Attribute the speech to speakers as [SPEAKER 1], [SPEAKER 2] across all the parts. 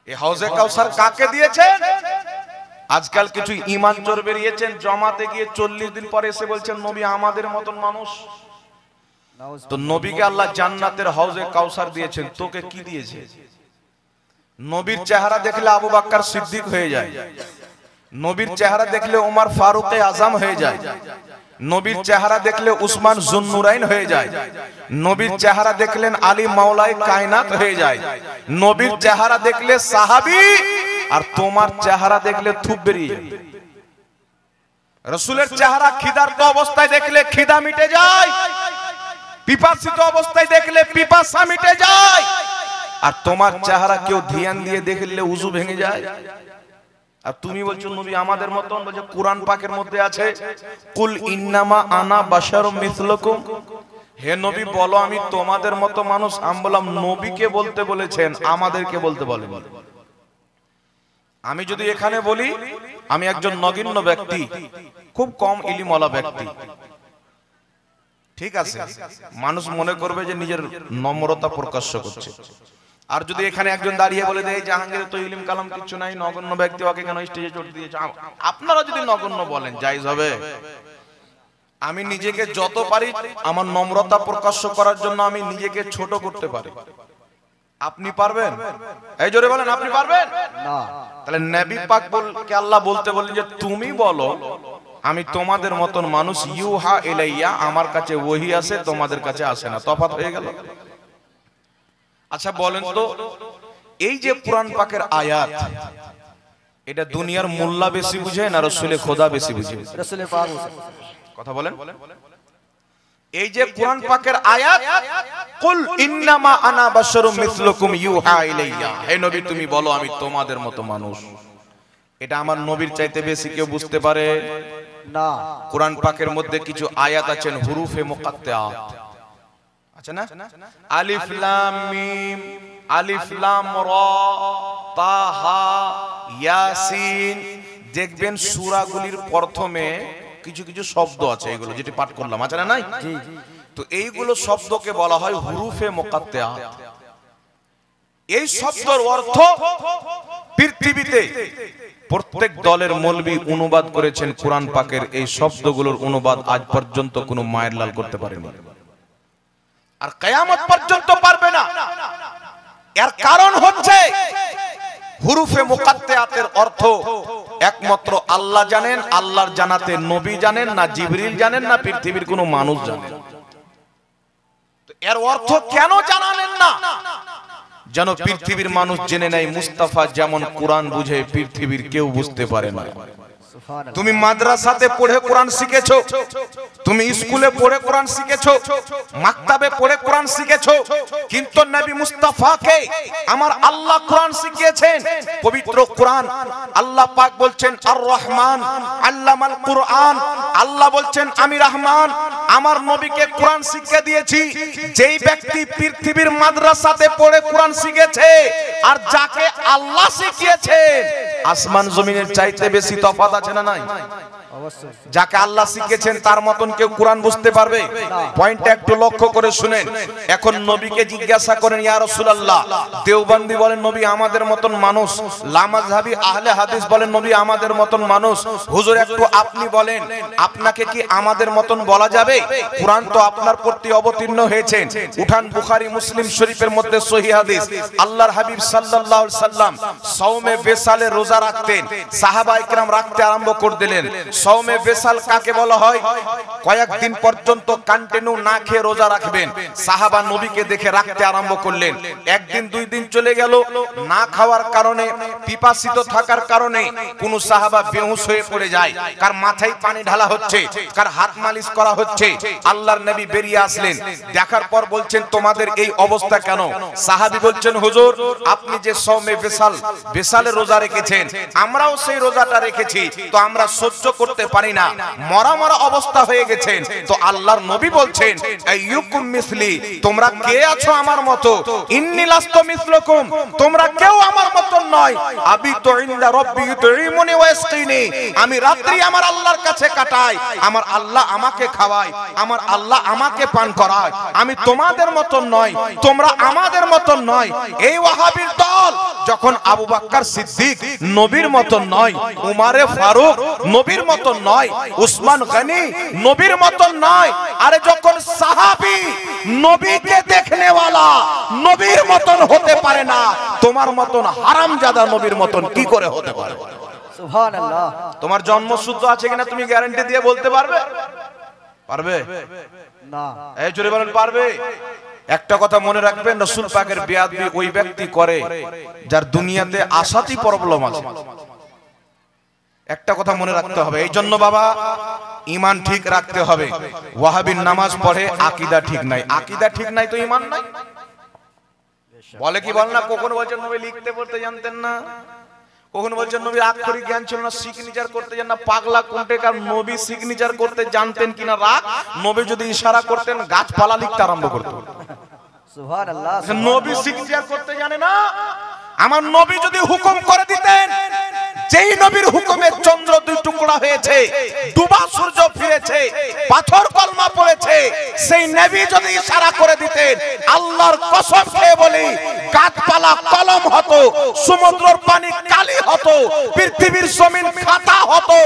[SPEAKER 1] এই হাউজে কাউসার কাকে দিয়েছেন? আজকাল কিছু ঈমান চোর বেরিয়েছেন, জমাতে গিয়ে 40 দিন পরে এসে বলছেন নবী আমাদের মতন মানুষ। তো নবীকে আল্লাহ জান্নাতের হাউজে কাউসার দিয়েছেন, তোকে কি দিয়েছে? নবীর চেহারা দেখলে আবু বকর সিদ্দিক হয়ে যায়, নবীর চেহারা দেখলে ওমর ফারুক আজম হয়ে যায়, নবীর চেহারা দেখলে উসমান জুন্নুরাইন হয়ে যায়, নবীর চেহারা দেখলেন আলী মাওলাই কায়নাত হয়ে যায়, নবীর চেহারা দেখলে সাহাবী, আর তোমার চেহারা দেখলে থুপ বেরিয়ে যায়। রাসূলের চেহারা খিদার্ত অবস্থায় দেখলে খিদা মিটে যায়, পিপাসিত অবস্থায় দেখলে পিপাসা মিটে যায়, আর তোমার চেহারা কেউ ধ্যান দিয়ে দেখলে উযু ভেঙে যায়। আর তুমি বলছো নবী আমাদের মতন, বলছো কোরআন পাকের মধ্যে আছে কুল ইন্নামা আনা বাশারুম মিসলুকুম, হে নবী বলো আমি তোমাদের মতো মানুষ। আমি বললাম নবীকে বলতে বলেছেন, আমাদেরকে বলতে বলেন। আমি যদি এখানে বলি আমি একজন নগণ্য ব্যক্তি, খুব কম ইলমওয়ালা ব্যক্তি, ঠিক আছে, মানুষ মনে করবে যে নিজের নম্রতা প্রকাশ করছে। আর যদি এখানে একজন দাঁড়িয়ে বলে দেয় জাহাঙ্গীর তো ইলম কালাম কিছু নাই, নগণ্য ব্যক্তি, ওকে কেন স্টেজে চড় দিয়েছে, আপনারা যদি নগণ্য বলেন জায়েজ হবে? আমি নিজেকে যত পারি আমার নম্রতা প্রকাশ করার জন্য আমি নিজেকে ছোট করতে পারি। আপনি পারবেন? এই জোরে বলেন, আপনি পারবেন না? তাহলে নবী পাক বলকে আল্লাহ বলতে বললেন যে তুমি বলো আমি তোমাদের মতন মানুষ, ইউহা ইলাইয়া, আমার কাছে ওহী আসে, তোমাদের কাছে আসে না। তফাৎ হয়ে গেল। আচ্ছা বলেন তো, এই যে কোরআন পাকের আয়াত, এটা দুনিয়ার মোল্লা বেশি বুঝে না রাসূলে খোদা বেশি বুঝে? রাসূলে পাক কথা বলেন। এই যে কোরআন পাকের আয়াত কুল ইন্নামা আনা বাশারুম মিসলুকুম ইউহা ইলাইয়া, হে নবী তুমি বলো আমি তোমাদের মতো মানুষ, এটা আমার নবীর চাইতে বেশি কেউ বুঝতে পারে না। কোরআন পাকের মধ্যে কিছু আয়াত আছেন হুরুফে মুকাত্তাআত আছে না, আলিফ লাম মিম, আলিফ লাম রা, তাহা, ইয়াসিন। দেখবেন সূরাগুলির প্রথমে কিছু কিছু শব্দ আছে, এগুলো যেটি পাঠ করলাম আছে না নাই? তো এইগুলো শব্দকে বলা হয় হুরুফে মুকাত্তাআত। এই শব্দের অর্থ পৃথিবীতে প্রত্যেক দলের মৌলবী অনুবাদ করেছেন, কোরআন পাকের এই শব্দগুলোর অনুবাদ আজ পর্যন্ত কোনো মায়ের লাল করতে পারেনি, আর কিয়ামত পর্যন্ত পারবে না। এর কারণ হচ্ছে হুরুফে মুকাত্তাআতের অর্থ একমাত্র আল্লাহ জানেন, আল্লাহর জানাতে নবী জানেন না, জিবরিল জানেন না, পৃথিবীর কোনো মানুষ জানেন। তো এর অর্থ কেন জানালেন না? যেন পৃথিবীর মানুষ জেনে নেয় মুস্তাফা যেমন কোরআন বুঝে পৃথিবীর কেউ বুঝতে পারে না। তুমি মাদ্রাসাতে পড়ে কোরআন শিখেছো, তুমি স্কুলে পড়ে কোরআন শিখেছো, মাকতাবে পড়ে কোরআন শিখেছো, কিন্তু নবী মুস্তাফাকে আমার আল্লাহ কোরআন শিখিয়েছেন, পবিত্র কোরআন। আল্লাহ পাক বলছেন আর রহমান আল্লামাল কোরআন, আল্লাহ বলছেন আমি রহমান, আমার নবীকে কোরআন শিক্ষা দিয়েছি। যেই ব্যক্তি পৃথিবীর মাদ্রাসাতে পড়ে কোরআন শিখেছে আর যাকে আল্লাহ শিখিয়েছেন, আসমান জমিনের চাইতে বেশি তফাৎ আছে না নাই? অবশ্যই। যাকে আল্লাহ শিখিয়েছেন তার মতন কেউ কোরআন বুঝতে পারবে? পয়েন্টটা একটু লক্ষ্য করে শুনেন। এখন নবীকে জিজ্ঞাসা করেন ইয়া রাসূলুল্লাহ, দেওবন্দি বলেন নবী আমাদের মতন মানুষ, লামাযহাবী আহলে হাদিস বলেন নবী আমাদের মতন মানুষ, হুজুর একটু আপনি বলেন আপনাকে কি আমাদের মতন বলা যাবে? কোরআন তো আপনার প্রতি অবতীর্ণ হয়েছেন। উঠান বুখারী মুসলিম শরীফের মধ্যে সহিহ হাদিস, আল্লাহর হাবিব সাল্লাল্লাহু আলাইহি সাল্লাম সাওমে বেসালে রোজা রাখতেন, সাহাবায়ে কেরাম রাখতে আরম্ভ করে দিলেন। সাওমে বেসাল কাকে বলা হয়? কয়েকদিন পর্যন্ত কন্টিনিউ না খেয়ে রোজা রাখবেন। সাহাবা নবীকে দেখে রাখতে আরম্ভ করলেন। একদিন দুই দিন চলে গেল, না খাওয়ার কারণে, পিপাসিত থাকার কারণে কোন সাহাবা বেহুশ হয়ে পড়ে যায়, কার মাথায় পানি ঢালা হচ্ছে, কার হাত মালিশ করা হচ্ছে। আল্লাহর নবী বেরিয়ে আসলেন, দেখার পর বলছেন তোমাদের এই অবস্থা কেন? সাহাবী বলছেন হুজুর আপনি যে সাওমে বেসালে রোজা রেখেছেন, আমরাও সেই রোজাটা রেখেছি, তো আমরা সহ্য করতে পারি না, মরা মরা অবস্থা হয়ে গেছেন। তো আল্লাহর নবী বলছেন আইয়ুকুম মিসলি, তোমরা কে আছো আমার মতো? ইন্নী লাস্তু মিসলুকুম, তোমরা কেউ আমার মতো নয়। আবিতু ইনদা রাব্বি ইউতঈমুনি ওয়া ইয়াসকিনি, আমি রাত্রি আমার আল্লাহর কাছে কাটাই, আমার আল্লাহ আমাকে খাওয়ায়, আমার আল্লাহ আমাকে পান করায়। আমি তোমাদের মতো নয়, তোমরা আমাদের মতো নয়। এই ওয়াহাবীর দল যখন আবু বকর সিদ্দিক নবীর মতো নয়, উমারে ফারুক নবীর মতো নয়, উসমান গনি নবীর মতো নয়, আরে যখন সাহাবী নবীকে দেখনেওয়ালা নবীর মতন হতে পারে না, তোমার মতন হারামজাদা নবীর মতন কি করে হতে পারে?
[SPEAKER 2] সুবহানাল্লাহ।
[SPEAKER 1] তোমার জন্মসূত্র আছে কিনা তুমি গ্যারান্টি দিয়ে বলতে পারবে? পারবে
[SPEAKER 2] না।
[SPEAKER 1] এই জোরে বলেন পারবে? একটা কথা মনে রাখবেন, রাসূল পাকের বেয়াদবি ওই ব্যক্তি করে যার দুনিয়াতে আসাতেই প্রবলেম আছে। একটা কথা মনে রাখতে হবে, এই জন্য বাবা ঈমান ঠিক রাখতে হবে। ওয়াহাবীর নামাজ পড়ে আকীদা ঠিক নাই, আকীদা ঠিক নাই তো ঈমান নাই। বলে কি বল না, কখনো বলছেন নবী লিখতে পড়তে জানতেন না, কখনো বলছেন নবী আক্ষরিক জ্ঞান ছিল না, সিগনেচার করতে জানেন না। পাগলা কোনটেকার নবী সিগনেচার করতে জানতেন কিনা রাখ, নবী যদি ইশারা করতেন গাছপালা লিখতে আরম্ভ করতেন।
[SPEAKER 2] সুবহানাল্লাহ।
[SPEAKER 1] নবী সিগনেচার করতে জানে না, আমার নবী যদি হুকুম করে দিতেন, যেই নবীর হুকুমে চন্দ্র দুই টুকরা হয়েছে, ডুবা সূর্য ফিরেছে, পাথর কলমা পড়েছে, সেই নবী যদি ইশারা করে দিতেন, আল্লাহর কসম খেয়ে বলি গাছপালা কলম হতো, সমুদ্রের পানি কালি হতো, পৃথিবীর জমিন খাতা হতো।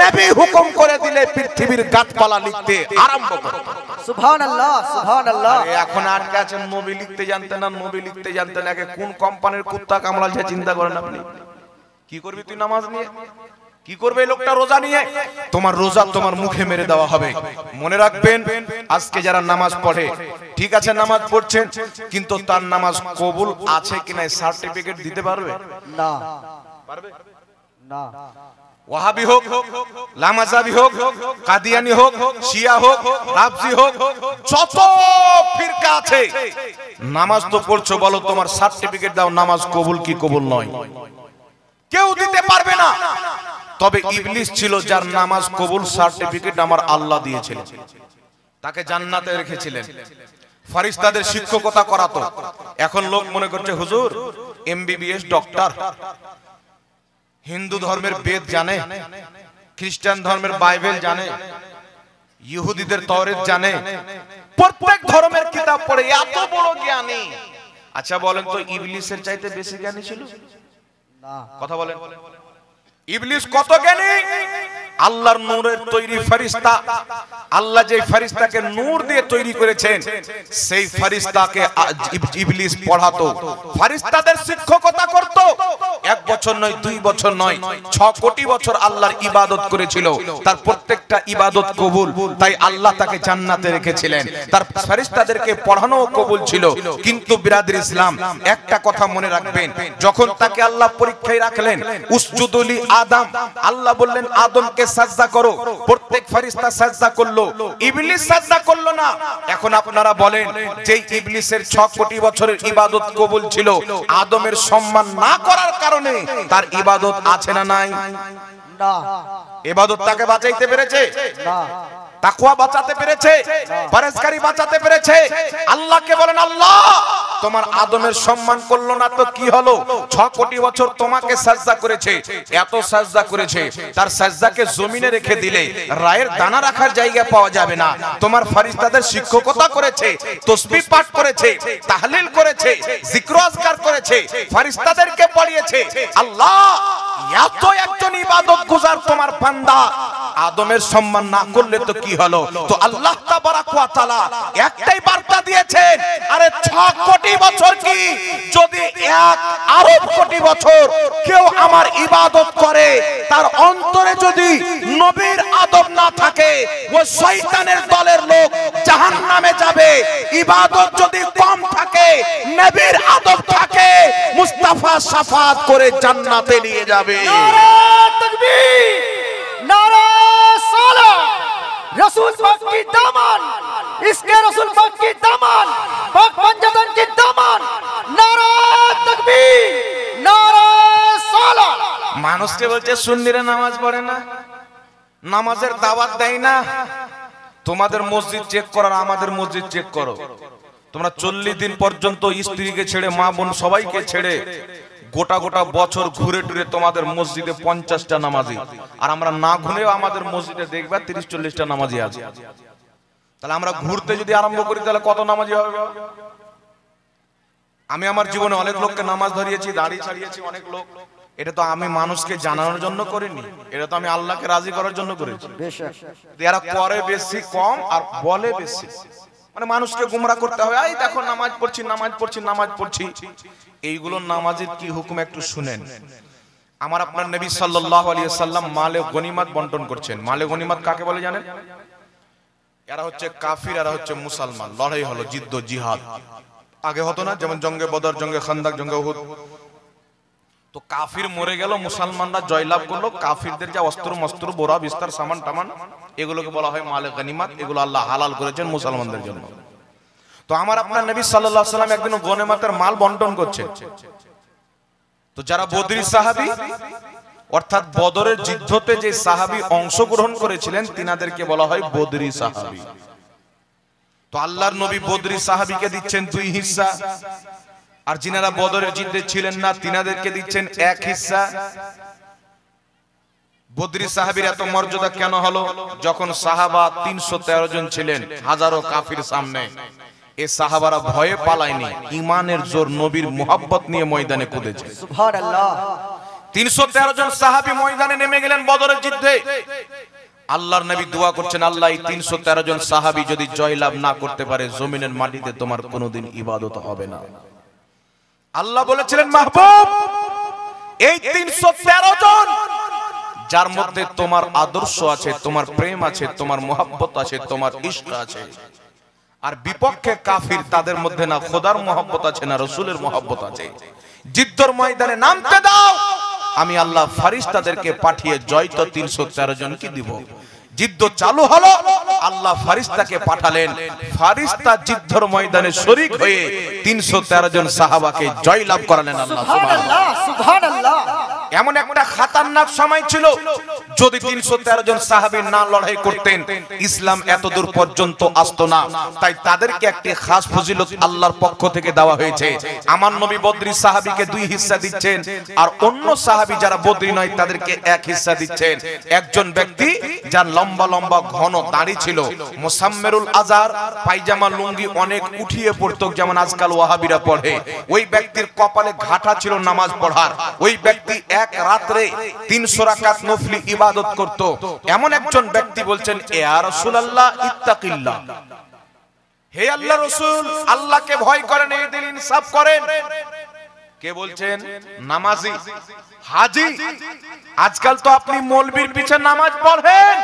[SPEAKER 1] নবী হুকুম করে দিলে পৃথিবীর গাছপালা লিখতে আরম্ভ করত।
[SPEAKER 2] সুবহানাল্লাহ, সুবহানাল্লাহ।
[SPEAKER 1] এখন আটকে আছেন নবী লিখতে জানতেন না, নবী লিখতে জানতেন। একে কোন কোম্পানির কুত্তা কামড়াচ্ছে চিন্তা করেন আপনি? কি করবি তুই নামাজ নিয়ে? কি করবে এই লোকটা রোজা নিয়ে? তোমার রোজা তোমার মুখে মেরে দেওয়া হবে। মনে রাখবেন, আজকে যারা নামাজ পড়ে, ঠিক আছে নামাজ পড়ছেন, কিন্তু তার নামাজ কবুল আছে কিনা সার্টিফিকেট দিতে পারবে?
[SPEAKER 2] না।
[SPEAKER 1] পারবে
[SPEAKER 2] না।
[SPEAKER 1] ওয়াহাবি হোক, লামাজাবি হোক, কাদিয়ানি হোক, শিয়া হোক, রাফজি হোক, যত ফিরকা আছে, নামাজ তো পড়ছো, বলো তোমার সার্টিফিকেট দাও, নামাজ কবুল কি কবুল নয়? কেউ দিতে পারবে না। তবে ইবলিস ছিল যার নামাজ কবুল সার্টিফিকেট আমার আল্লাহ দিয়েছিলেন, তাকে জান্নাতে রেখেছিলেন, ফেরেশতাদের শিক্ষকতা করাতো। এখন লোক মনে করছে হুজুর এমবিবিএস ডক্টর, হিন্দু ধর্মের বেদ জানে, খ্রিস্টান ধর্মের বাইবেল জানে, ইহুদিদের তওরাত জানে, প্রত্যেক ধর্মের কিতাব পড়ে, এত বড় জ্ঞানী। আচ্ছা বলেন তো, ইবলিসের চাইতে বেশি জ্ঞানী ছিল?
[SPEAKER 2] না।
[SPEAKER 1] কথা বলেন, ইবলিস কত জ্ঞানী? আল্লাহর নূরের তৈরি ফেরেশতা, আল্লাহ যে ফেরেশতাকে নূর দিয়ে তৈরি করেছেন, সেই ফেরেশতাকে ইবলিস পড়াতো, ফেরেশতাদের শিক্ষকতা করত। 1 বছর নয়, 2 বছর নয়, 6 কোটি বছর আল্লাহর ইবাদত করেছিল, তার প্রত্যেকটা ইবাদত কবুল। তাই আল্লাহ তাকে জান্নাতে রেখেছিলেন, তার ফেরেশতাদেরকে পড়ানো কবুল ছিল। কিন্তু বিরাদর ইসলাম, একটা কথা মনে রাখবেন, যখন তাকে আল্লাহ পরীক্ষায় রাখলেন, উসজুদুলি আদম, আল্লাহ বললেন আদমকে সাজদা করো, প্রত্যেক ফেরেশতা সাজদা করলো, ইবলিস সাজদা করলো না। এখন আপনারা বলেন, যে ইবলিসের 6 কোটি বছরের ইবাদত কবুল ছিল, আদমের সম্মান না করার কারণে তার ইবাদত আছে না নাই?
[SPEAKER 2] না।
[SPEAKER 1] ইবাদত তাকে বাঁচাইতে পেরেছে?
[SPEAKER 2] না।
[SPEAKER 1] তাকওয়া বাঁচাতে পেরেছে? পরহেজগারি বাঁচাতে পেরেছে? আল্লাহকে বলেন, আল্লাহ তোমার আদমের সম্মান করলো না তো কি হলো? 6 কোটি বছর তোমাকে সাজদা করেছে, এত সাজদা করেছে, তার সাজদাকে জমিনে রেখে দিলে রায়ের দানা রাখার জায়গা পাওয়া যাবে না। তোমার ফেরেশতাদের শিক্ষকতা করেছে, তাসবিহ পাঠ করেছে, তাহলিল করেছে, জিক্র আজকার করেছে, ফেরেশতাদেরকে পড়িয়েছে। আল্লাহ এত একজন ইবাদত গুজার তোমার বান্দা, আদমের সম্মান না করলে তো কি হলো? তো আল্লাহ তাবারাক ওয়া তাআলা একটাই বার্তা দিয়েছেন, আরে 6 কোটি বছর কি, যদি 1 আরব কোটি বছর কেউ আমার ইবাদত করে, তার অন্তরে যদি নবীর আদব না থাকে, ও শয়তানের দলের লোক জাহান্নামে যাবে। ইবাদত যদি কম থাকে, নবীর আদব থাকে, মুস্তাফা শাফাত করে জান্নাতে নিয়ে যাবে।
[SPEAKER 2] নারে তাকবীর, নারে সালাত, रसूल पाक की दामन, इसके रसूल पाक की दामन, पाक पंजतन की दामन, नारा तकबीर, नारा सालात।
[SPEAKER 1] মানুষকে বলছে সুন্নিরা নামাজ পড়ে না, নামাজের দাওয়াত দেয় না। তোমাদের মসজিদ চেক করার আমাদের মসজিদ চেক করো। তোমরা 40 দিন পর্যন্ত স্ত্রীকে ছেড়ে, মা বোন সবাইকে ছেড়ে গোটা গোটা বছর ঘুরে টুরে তোমাদের মসজিদে 50টা নামাজি, আর আমরা না ঘুরেও আমাদের মসজিদে দেখবা 30-40টা নামাজি আছে। তাহলে আমরা ঘুরতে যদি আরম্ভ করি, তাহলে কত নামাজি হবে? আমি আমার জীবনে অনেক লোককে নামাজ ধরিয়েছি, দাড়ি ছাড়িয়েছি অনেক লোক। এটা তো আমি মানুষকে জানানোর জন্য করিনি, এটা তো আমি আল্লাহকে রাজি করার জন্য করেছি। এরা করে বেশি কম আর বলে বেশি, মানে মানুষকে গুমরা করতে হবে। এই দেখো নামাজ পড়ছি, নামাজ পড়ছি, নামাজ পড়ছি। এইগুলো নামাজের কি হুকুম একটু শুনেন। আমার আপনার নবী সাল্লাল্লাহু আলাইহি ওয়াসাল্লাম মালে গনিমত বন্টন করছেন। মালে গনিমত কাকে বলে জানেন? এরা হচ্ছে কাফির, এরা হচ্ছে মুসলমান। লড়াই হলো, যুদ্ধ, জিহাদ আগে হতো না, যেমন জঙ্গে বদর, জঙ্গে খান্দাক, জঙ্গে উহুদ। তো কাফির মরে গেল, মুসলমানরা জয়লাভ করলো। কাফিরদের যে অস্ত্র মস্ত্র, বোরা বিস্তার, সামান টামান, এগুলোকে বলা হয় মালে গনিমত। এগুলো আল্লাহ হালাল করেছেন মুসলমানদের জন্য। তো আমার আপনার নবী সাল্লাল্লাহু আলাইহি ওয়াসাল্লাম একদিন গনিমতের মাল বন্টন করছেন। তো যারা বদরি সাহাবী, অর্থাৎ বদরের যুদ্ধতে যে সাহাবী অংশগ্রহণ করেছিলেন, তিনাদেরকে বলা হয় বদরি সাহাবী। তো আল্লাহর নবী বদরি সাহাবীকে দিচ্ছেন 2 হিস্সা, আর যিনারা বদরের যুদ্ধে ছিলেন না তিনাদেরকে দিচ্ছেন 1 হিস্সা। বদরি সাহাবীর এত মর্যাদা কেন হলো? যখন সাহাবা 313 জন ছিলেন হাজারো কাফির সামনে, এই সাহাবারা ভয়ে পালায়নি, ঈমানের জোর, নবীর মুহাব্বত নিয়ে ময়দানে কুদেছে।
[SPEAKER 2] সুবহানাল্লাহ।
[SPEAKER 1] 313 জন সাহাবী ময়দানে নেমে গেলেন বদরের যুদ্ধে। আল্লাহর নবী দোয়া করছেন, আল্লাহ এই 313 জন সাহাবী যদি জয়লাভ না করতে পারে, জমিনের মাটিতে তোমার কোনোদিন ইবাদত হবে না। আল্লাহ বলেছিলেন, মাহবুব এই 313 জন যার মধ্যে তোমার আদর্শ আছে, তোমার প্রেম আছে, তোমার মুহাব্বত আছে, তোমার ইশক আছে, আর বিপক্ষে কাফির, তাদের মধ্যে না খোদার মুহাব্বত আছে না রাসূলের মুহাব্বত আছে, যুদ্ধের ময়দানে নামতে দাও, আমি আল্লাহ ফেরেশতাদেরকে পাঠিয়ে জয় তো 313 জনকে দিব। যুদ্ধ চালু হলো, আল্লাহ ফেরেশতাকে পাঠালেন, ফেরেশতা যুদ্ধের ময়দানে শরীক হয়ে 313 জন সাহাবাকে জয়লাভ করালেন। আল্লাহ সুবহানাল্লাহ,
[SPEAKER 2] সুবহানাল্লাহ।
[SPEAKER 1] এমন একটা খতরনাক সময় ছিল, যদি 313 জন সাহাবী না লড়াই করতেন, ইসলাম এত দূর পর্যন্ত আসতো না। তাই তাদেরকে একটি খাস ফজিলত আল্লাহর পক্ষ থেকে দেওয়া হয়েছে। আমার নবী বদরি সাহাবীকে 2 হিস্সা দিচ্ছেন, আর অন্য সাহাবী যারা বদরি নয় তাদেরকে 1 হিস্সা দিচ্ছেন। একজন ব্যক্তি যার লম্বা লম্বা ঘন দাড়ি ছিল, মুসাম্মিরুল আজার, পায়জামা লুঙ্গি অনেক উঠিয়ে পড়তো, যেমন আজকাল ওয়াহাবিরা পড়ে, ওই ব্যক্তির কপালে ঘাটা ছিল নামাজ পড়ার। ওই ব্যক্তি এক রাতে 300 রাকাত নফলি ইবাদত করত। এমন একজন ব্যক্তি বলছেন, ইয়া রাসূলুল্লাহ ইত্তাকিল্লাহ, হে আল্লাহ রাসূল, আল্লাহকে ভয় করেন, এই দিল ইনসাফ করেন। কে বলছেন? নামাজি, হাজী। আজকাল তো আপনি মৌলবীর পিছে নামাজ পড়েন।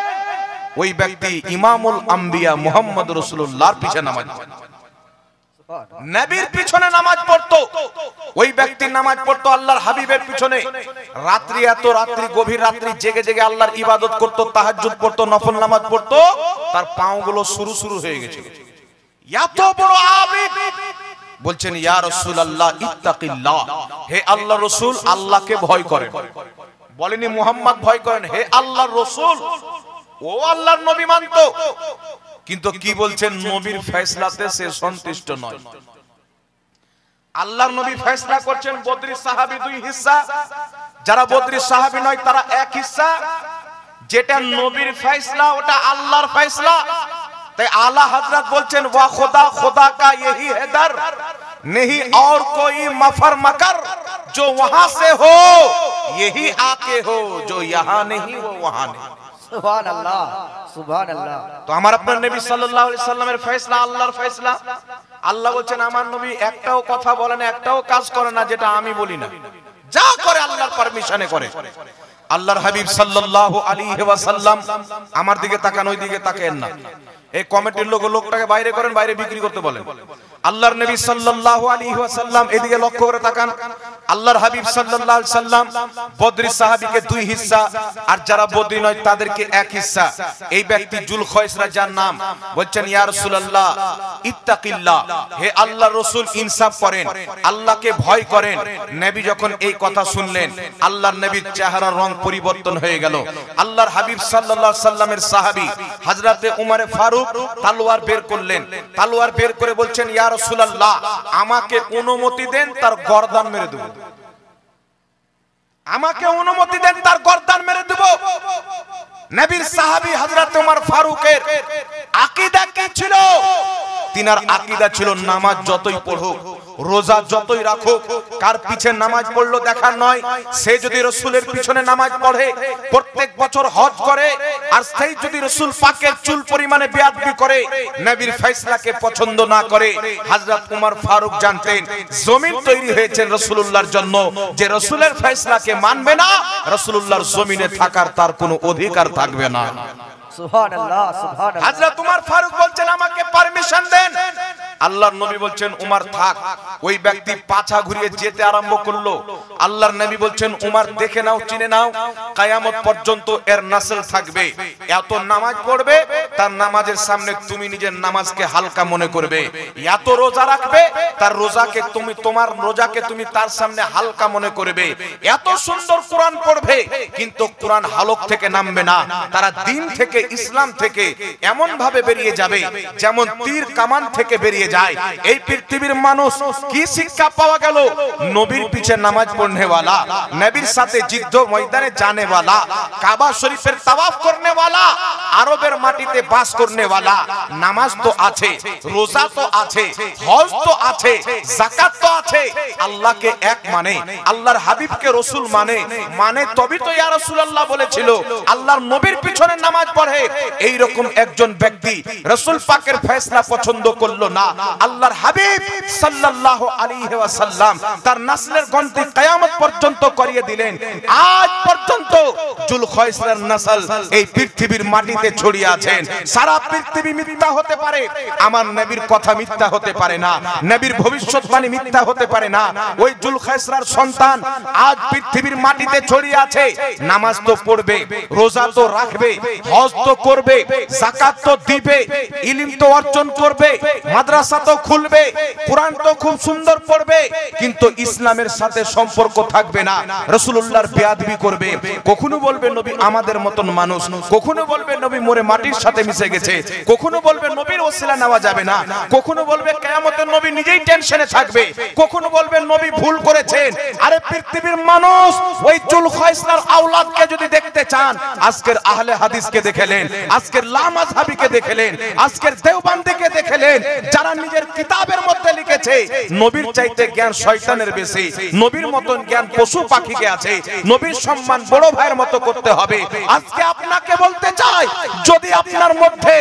[SPEAKER 1] ওই ব্যক্তি ইমামুল আম্বিয়া মুহাম্মদ রাসূলুল্লাহর পিছে নামাজ পড়েন, নবীর পিছনে নামাজ পড়তো। ওই ব্যক্তি নামাজ পড়তো আল্লাহর হাবিবের পিছনে। রাত্রি, এত রাত্রি, গভীর রাত্রি জেগে জেগে আল্লাহর ইবাদত করতো, তাহাজ্জুদ পড়তো, নফল নামাজ পড়তো। তার পাগুলো শুরু হয়ে গেছিল। এত বড় আবিদ বলছেন, ইয়া রাসূলুল্লাহ ইত্তাকিল্লাহ, হে আল্লাহর রাসূল, আল্লাহকে ভয় করেন। বলেনি মুহাম্মদ ভয় করেন, হে আল্লাহর রাসূল। ও আল্লাহর নবী মানতো, কিন্তু কি বলছেন? নবীর ফয়সালাতে সে সন্তুষ্ট নয়। আল্লাহর নবী ফয়সালা করছেন, বদরি সাহাবী 2 হিস্সা, যারা বদরি সাহাবী নয় তারা 1 হিস্সা। যেটা নবীর ফয়সালা ওটা আল্লাহর ফয়সালা। তাই আলা হযরত বলছেন, ওয়া খুদা খুদা কা यही है दर, नहीं और कोई मफर मकर, जो वहां से हो यही आके हो, जो यहां नहीं वो वहां नहीं।
[SPEAKER 2] সুবহানাল্লাহ, সুবহানাল্লাহ।
[SPEAKER 1] তো আমার আপনার নবী সাল্লাল্লাহু আলাইহি সাল্লামের ফয়সালা আল্লাহর ফয়সালা। আল্লাহ বলেন, আমার নবী একটাও কথা বলে না, একটাও কাজ করে না যেটা আমি বলি না, যা করে আল্লাহর পারমিশনে করে। আল্লাহর হাবিব সাল্লাল্লাহু আলাইহি ওয়াসাল্লাম, আমার দিকে তাকান, ওই দিকে তাকান না। এই কমিটির লোকটাকে বাইরে করেন, বাইরে বিক্রি করতে বলেন। আল্লাহর নবী সাল্লাল্লাহু আলাইহি ওয়াসাল্লাম এদিকে লক্ষ্য করে তাকান। আল্লাহর হাবিব সাল্লাল্লাহু আলাইহি সাল্লাম বদরি সাহাবীকে 2 হিস্সা, আর যারা বদরি নয় তাদেরকে 1 হিস্সা। এই ব্যক্তি জুলখায়সরা যার নাম, বলছেন, ইয়া রাসূলুল্লাহ ইত্তাকিল্লাহ, হে আল্লাহর রাসূল ইনসাফ করেন, আল্লাহকে ভয় করেন। নবী যখন এই কথা শুনলেন, আল্লাহর নবীর চেহারার রং পরিবর্তন হয়ে গেল। আল্লাহর হাবিব সাল্লাল্লাহু আলাইহি সাল্লামের সাহাবী হযরতে উমর ফারুক তলোয়ার বের করলেন। তলোয়ার বের করে বলছেন, ইয়া রাসূলুল্লাহ, আমাকে অনুমতি দেন, তার গর্দান মেরে দেব। আমাকে অনুমতি দেন, তার গর্দান মেরে দেব। নবীর সাহাবী হযরত উমর ফারুকের আকীদা কি ছিল? তিনার আকীদা ছিল নামাজ যতই পড়ুক, রোজা যতই রাখুক, কার পিছে নামাজ পড়লো দেখার নয়। সে যদি রাসূলের পিছনে নামাজ পড়ে, প্রত্যেক বছর হজ করে, আর সেই যদি রাসূল পাকের চুল পরিমাণে বেয়াদবি করে, নবীর ফয়সালাকে পছন্দ না করে, হযরত ওমর ফারুক জানতেন জমিন তৈরি হয়েছে রাসূলুল্লাহর জন্য, যে রাসূলের ফয়সালাকে মানবে না, রাসূলুল্লাহর জমিনে থাকার তার কোনো অধিকার থাকবে না।
[SPEAKER 2] সুবহানাল্লাহ, সুবহানাল্লাহ।
[SPEAKER 1] হযরত ওমর ফারুক বলছেন আমাকে পারমিশন দেন। আল্লাহর নবী বলছেন উমর থাক। ওই ব্যক্তি পাছা ঘুরিয়ে যেতে আরম্ভ করলো। আল্লাহর নবী বলছেন উমর দেখে নাও, চিনে নাও, কিয়ামত পর্যন্ত এর নসল থাকবে। এত নামাজ পড়বে, তার নামাজের সামনে তুমি নিজের নামাজকে হালকা মনে করবে। এত রোজা রাখবে, তার রোজাকে তুমি, তোমার রোজাকে তুমি তার সামনে হালকা মনে করবে। এত সুন্দর কোরআন পড়বে, কিন্তু কোরআন হালক থেকে নামবে না। তারা দিন থেকে, ইসলাম থেকে এমন ভাবে বেরিয়ে যাবে যেমন তীর কামান থেকে বেরিয়ে যায়। এই পৃথিবীর মানুষ কি শিক্ষা পাওয়া গেল? নবীর পিছে নামাজ পড়নেওয়ালা, নবীর সাথে যুদ্ধ ময়দানে জানেওয়ালা, কাবা শরীফের তাওয়াফ করনেওয়ালা, আরবের মাটিতে বাস করনেওয়ালা। নামাজ তো আছে, রোজা তো আছে, হজ তো আছে, যাকাত তো আছে। আল্লাহকে এক মানে, আল্লাহর হাবিবকে রাসূল মানে, মানে তবেই তো ইয়া রাসূলুল্লাহ বলেছিল। আল্লাহর নবীর পিছনে নামাজ পড়ে, এই রকম একজন ব্যক্তি রাসূল পাকের ফয়সালা পছন্দ করলো না। আল্লাহর হাবিব সাল্লাল্লাহু আলাইহি ওয়াসাল্লাম তার নসলের গন্তি কিয়ামত পর্যন্ত করিয়ে দিলেন। আজ পর্যন্ত জুলখায়সার নসল এই পৃথিবীর মাটিতে ছড়িয়ে আছেন। সারা পৃথিবী মিথ্যা হতে পারে, আমার নবীর কথা মিথ্যা হতে পারে না, নবীর ভবিষ্যৎবাণী মিথ্যা হতে পারে না। ওই জুলখায়সার সন্তান আজ পৃথিবীর মাটিতে ছড়িয়ে আছে। নামাজ তো পড়বে, রোজা তো রাখবে, হজ তো করবে, যাকাত তো দিবে, ইলম তো অর্জন করবে, মাদ্রাসা তো খুলবে, কোরআন তো খুব সুন্দর পড়বে, কিন্তু ইসলামের সাথে সম্পর্ক থাকবে না, রাসূলুল্লাহর বেয়াদবি করবে। কখনো বলবে নবী আমাদের মতন মানুষ, কখনো বলবে নবী মরে মাটির সাথে মিশে গেছে, কখনো বলবে নবীর ওসিলা নেওয়া যাবে না, কখনো বলবে কিয়ামতের নবী নিজেই টেনশনে থাকবে, কখনো বলবে নবী ভুল করেছেন। আরে পৃথিবীর মানুষ ওই জুলখায়সার আওলাদকে যদি দেখতে চান, আজকের আহলে হাদিসকে দেখেলেন, আজকের লামাযহাবিকে দেখেলেন, আজকের দেওবন্দিকে দেখেলেন, যারা নিজের কিতাবের মধ্যে লিখেছে নবীর চাইতে জ্ঞান শয়তানের বেশি, নবীর মতন জ্ঞান পশু পাখিকে আছে, নবীর সম্মান বড় ভাইয়ের মতো করতে হবে। আজকে আপনাকে বলতে চাই, যদি আপনার মধ্যে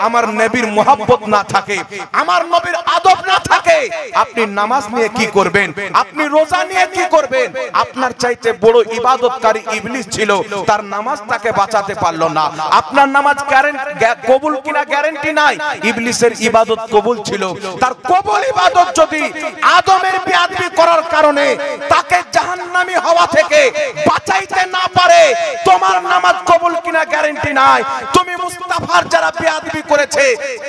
[SPEAKER 1] আমার নবীর মুহাব্বত না থাকে, আমার নবীর আদব না থাকে, আপনি নামাজ নিয়ে কি করবেন? আপনি রোজা নিয়ে কি করবেন? আপনার চাইতে বড় ইবাদতকারী ইবলিস ছিল, তার নামাজ তাকে বাঁচাতে পারলো না। আপনার নামাজ কবুল কিনা গ্যারান্টি নাই, ইবলিসের ইবাদত কবুল ছিল। তার কবুল ইবাদত যদি আদমের বেয়াদবি করার কারণে তাকে জাহান্নামী হওয়া থেকে বাঁচাইতে না পারে, তোমার নামাজ কবুল কিনা গ্যারান্টি নাই। তুমি মুস্তাফার যারা বেয়াদবি করেছে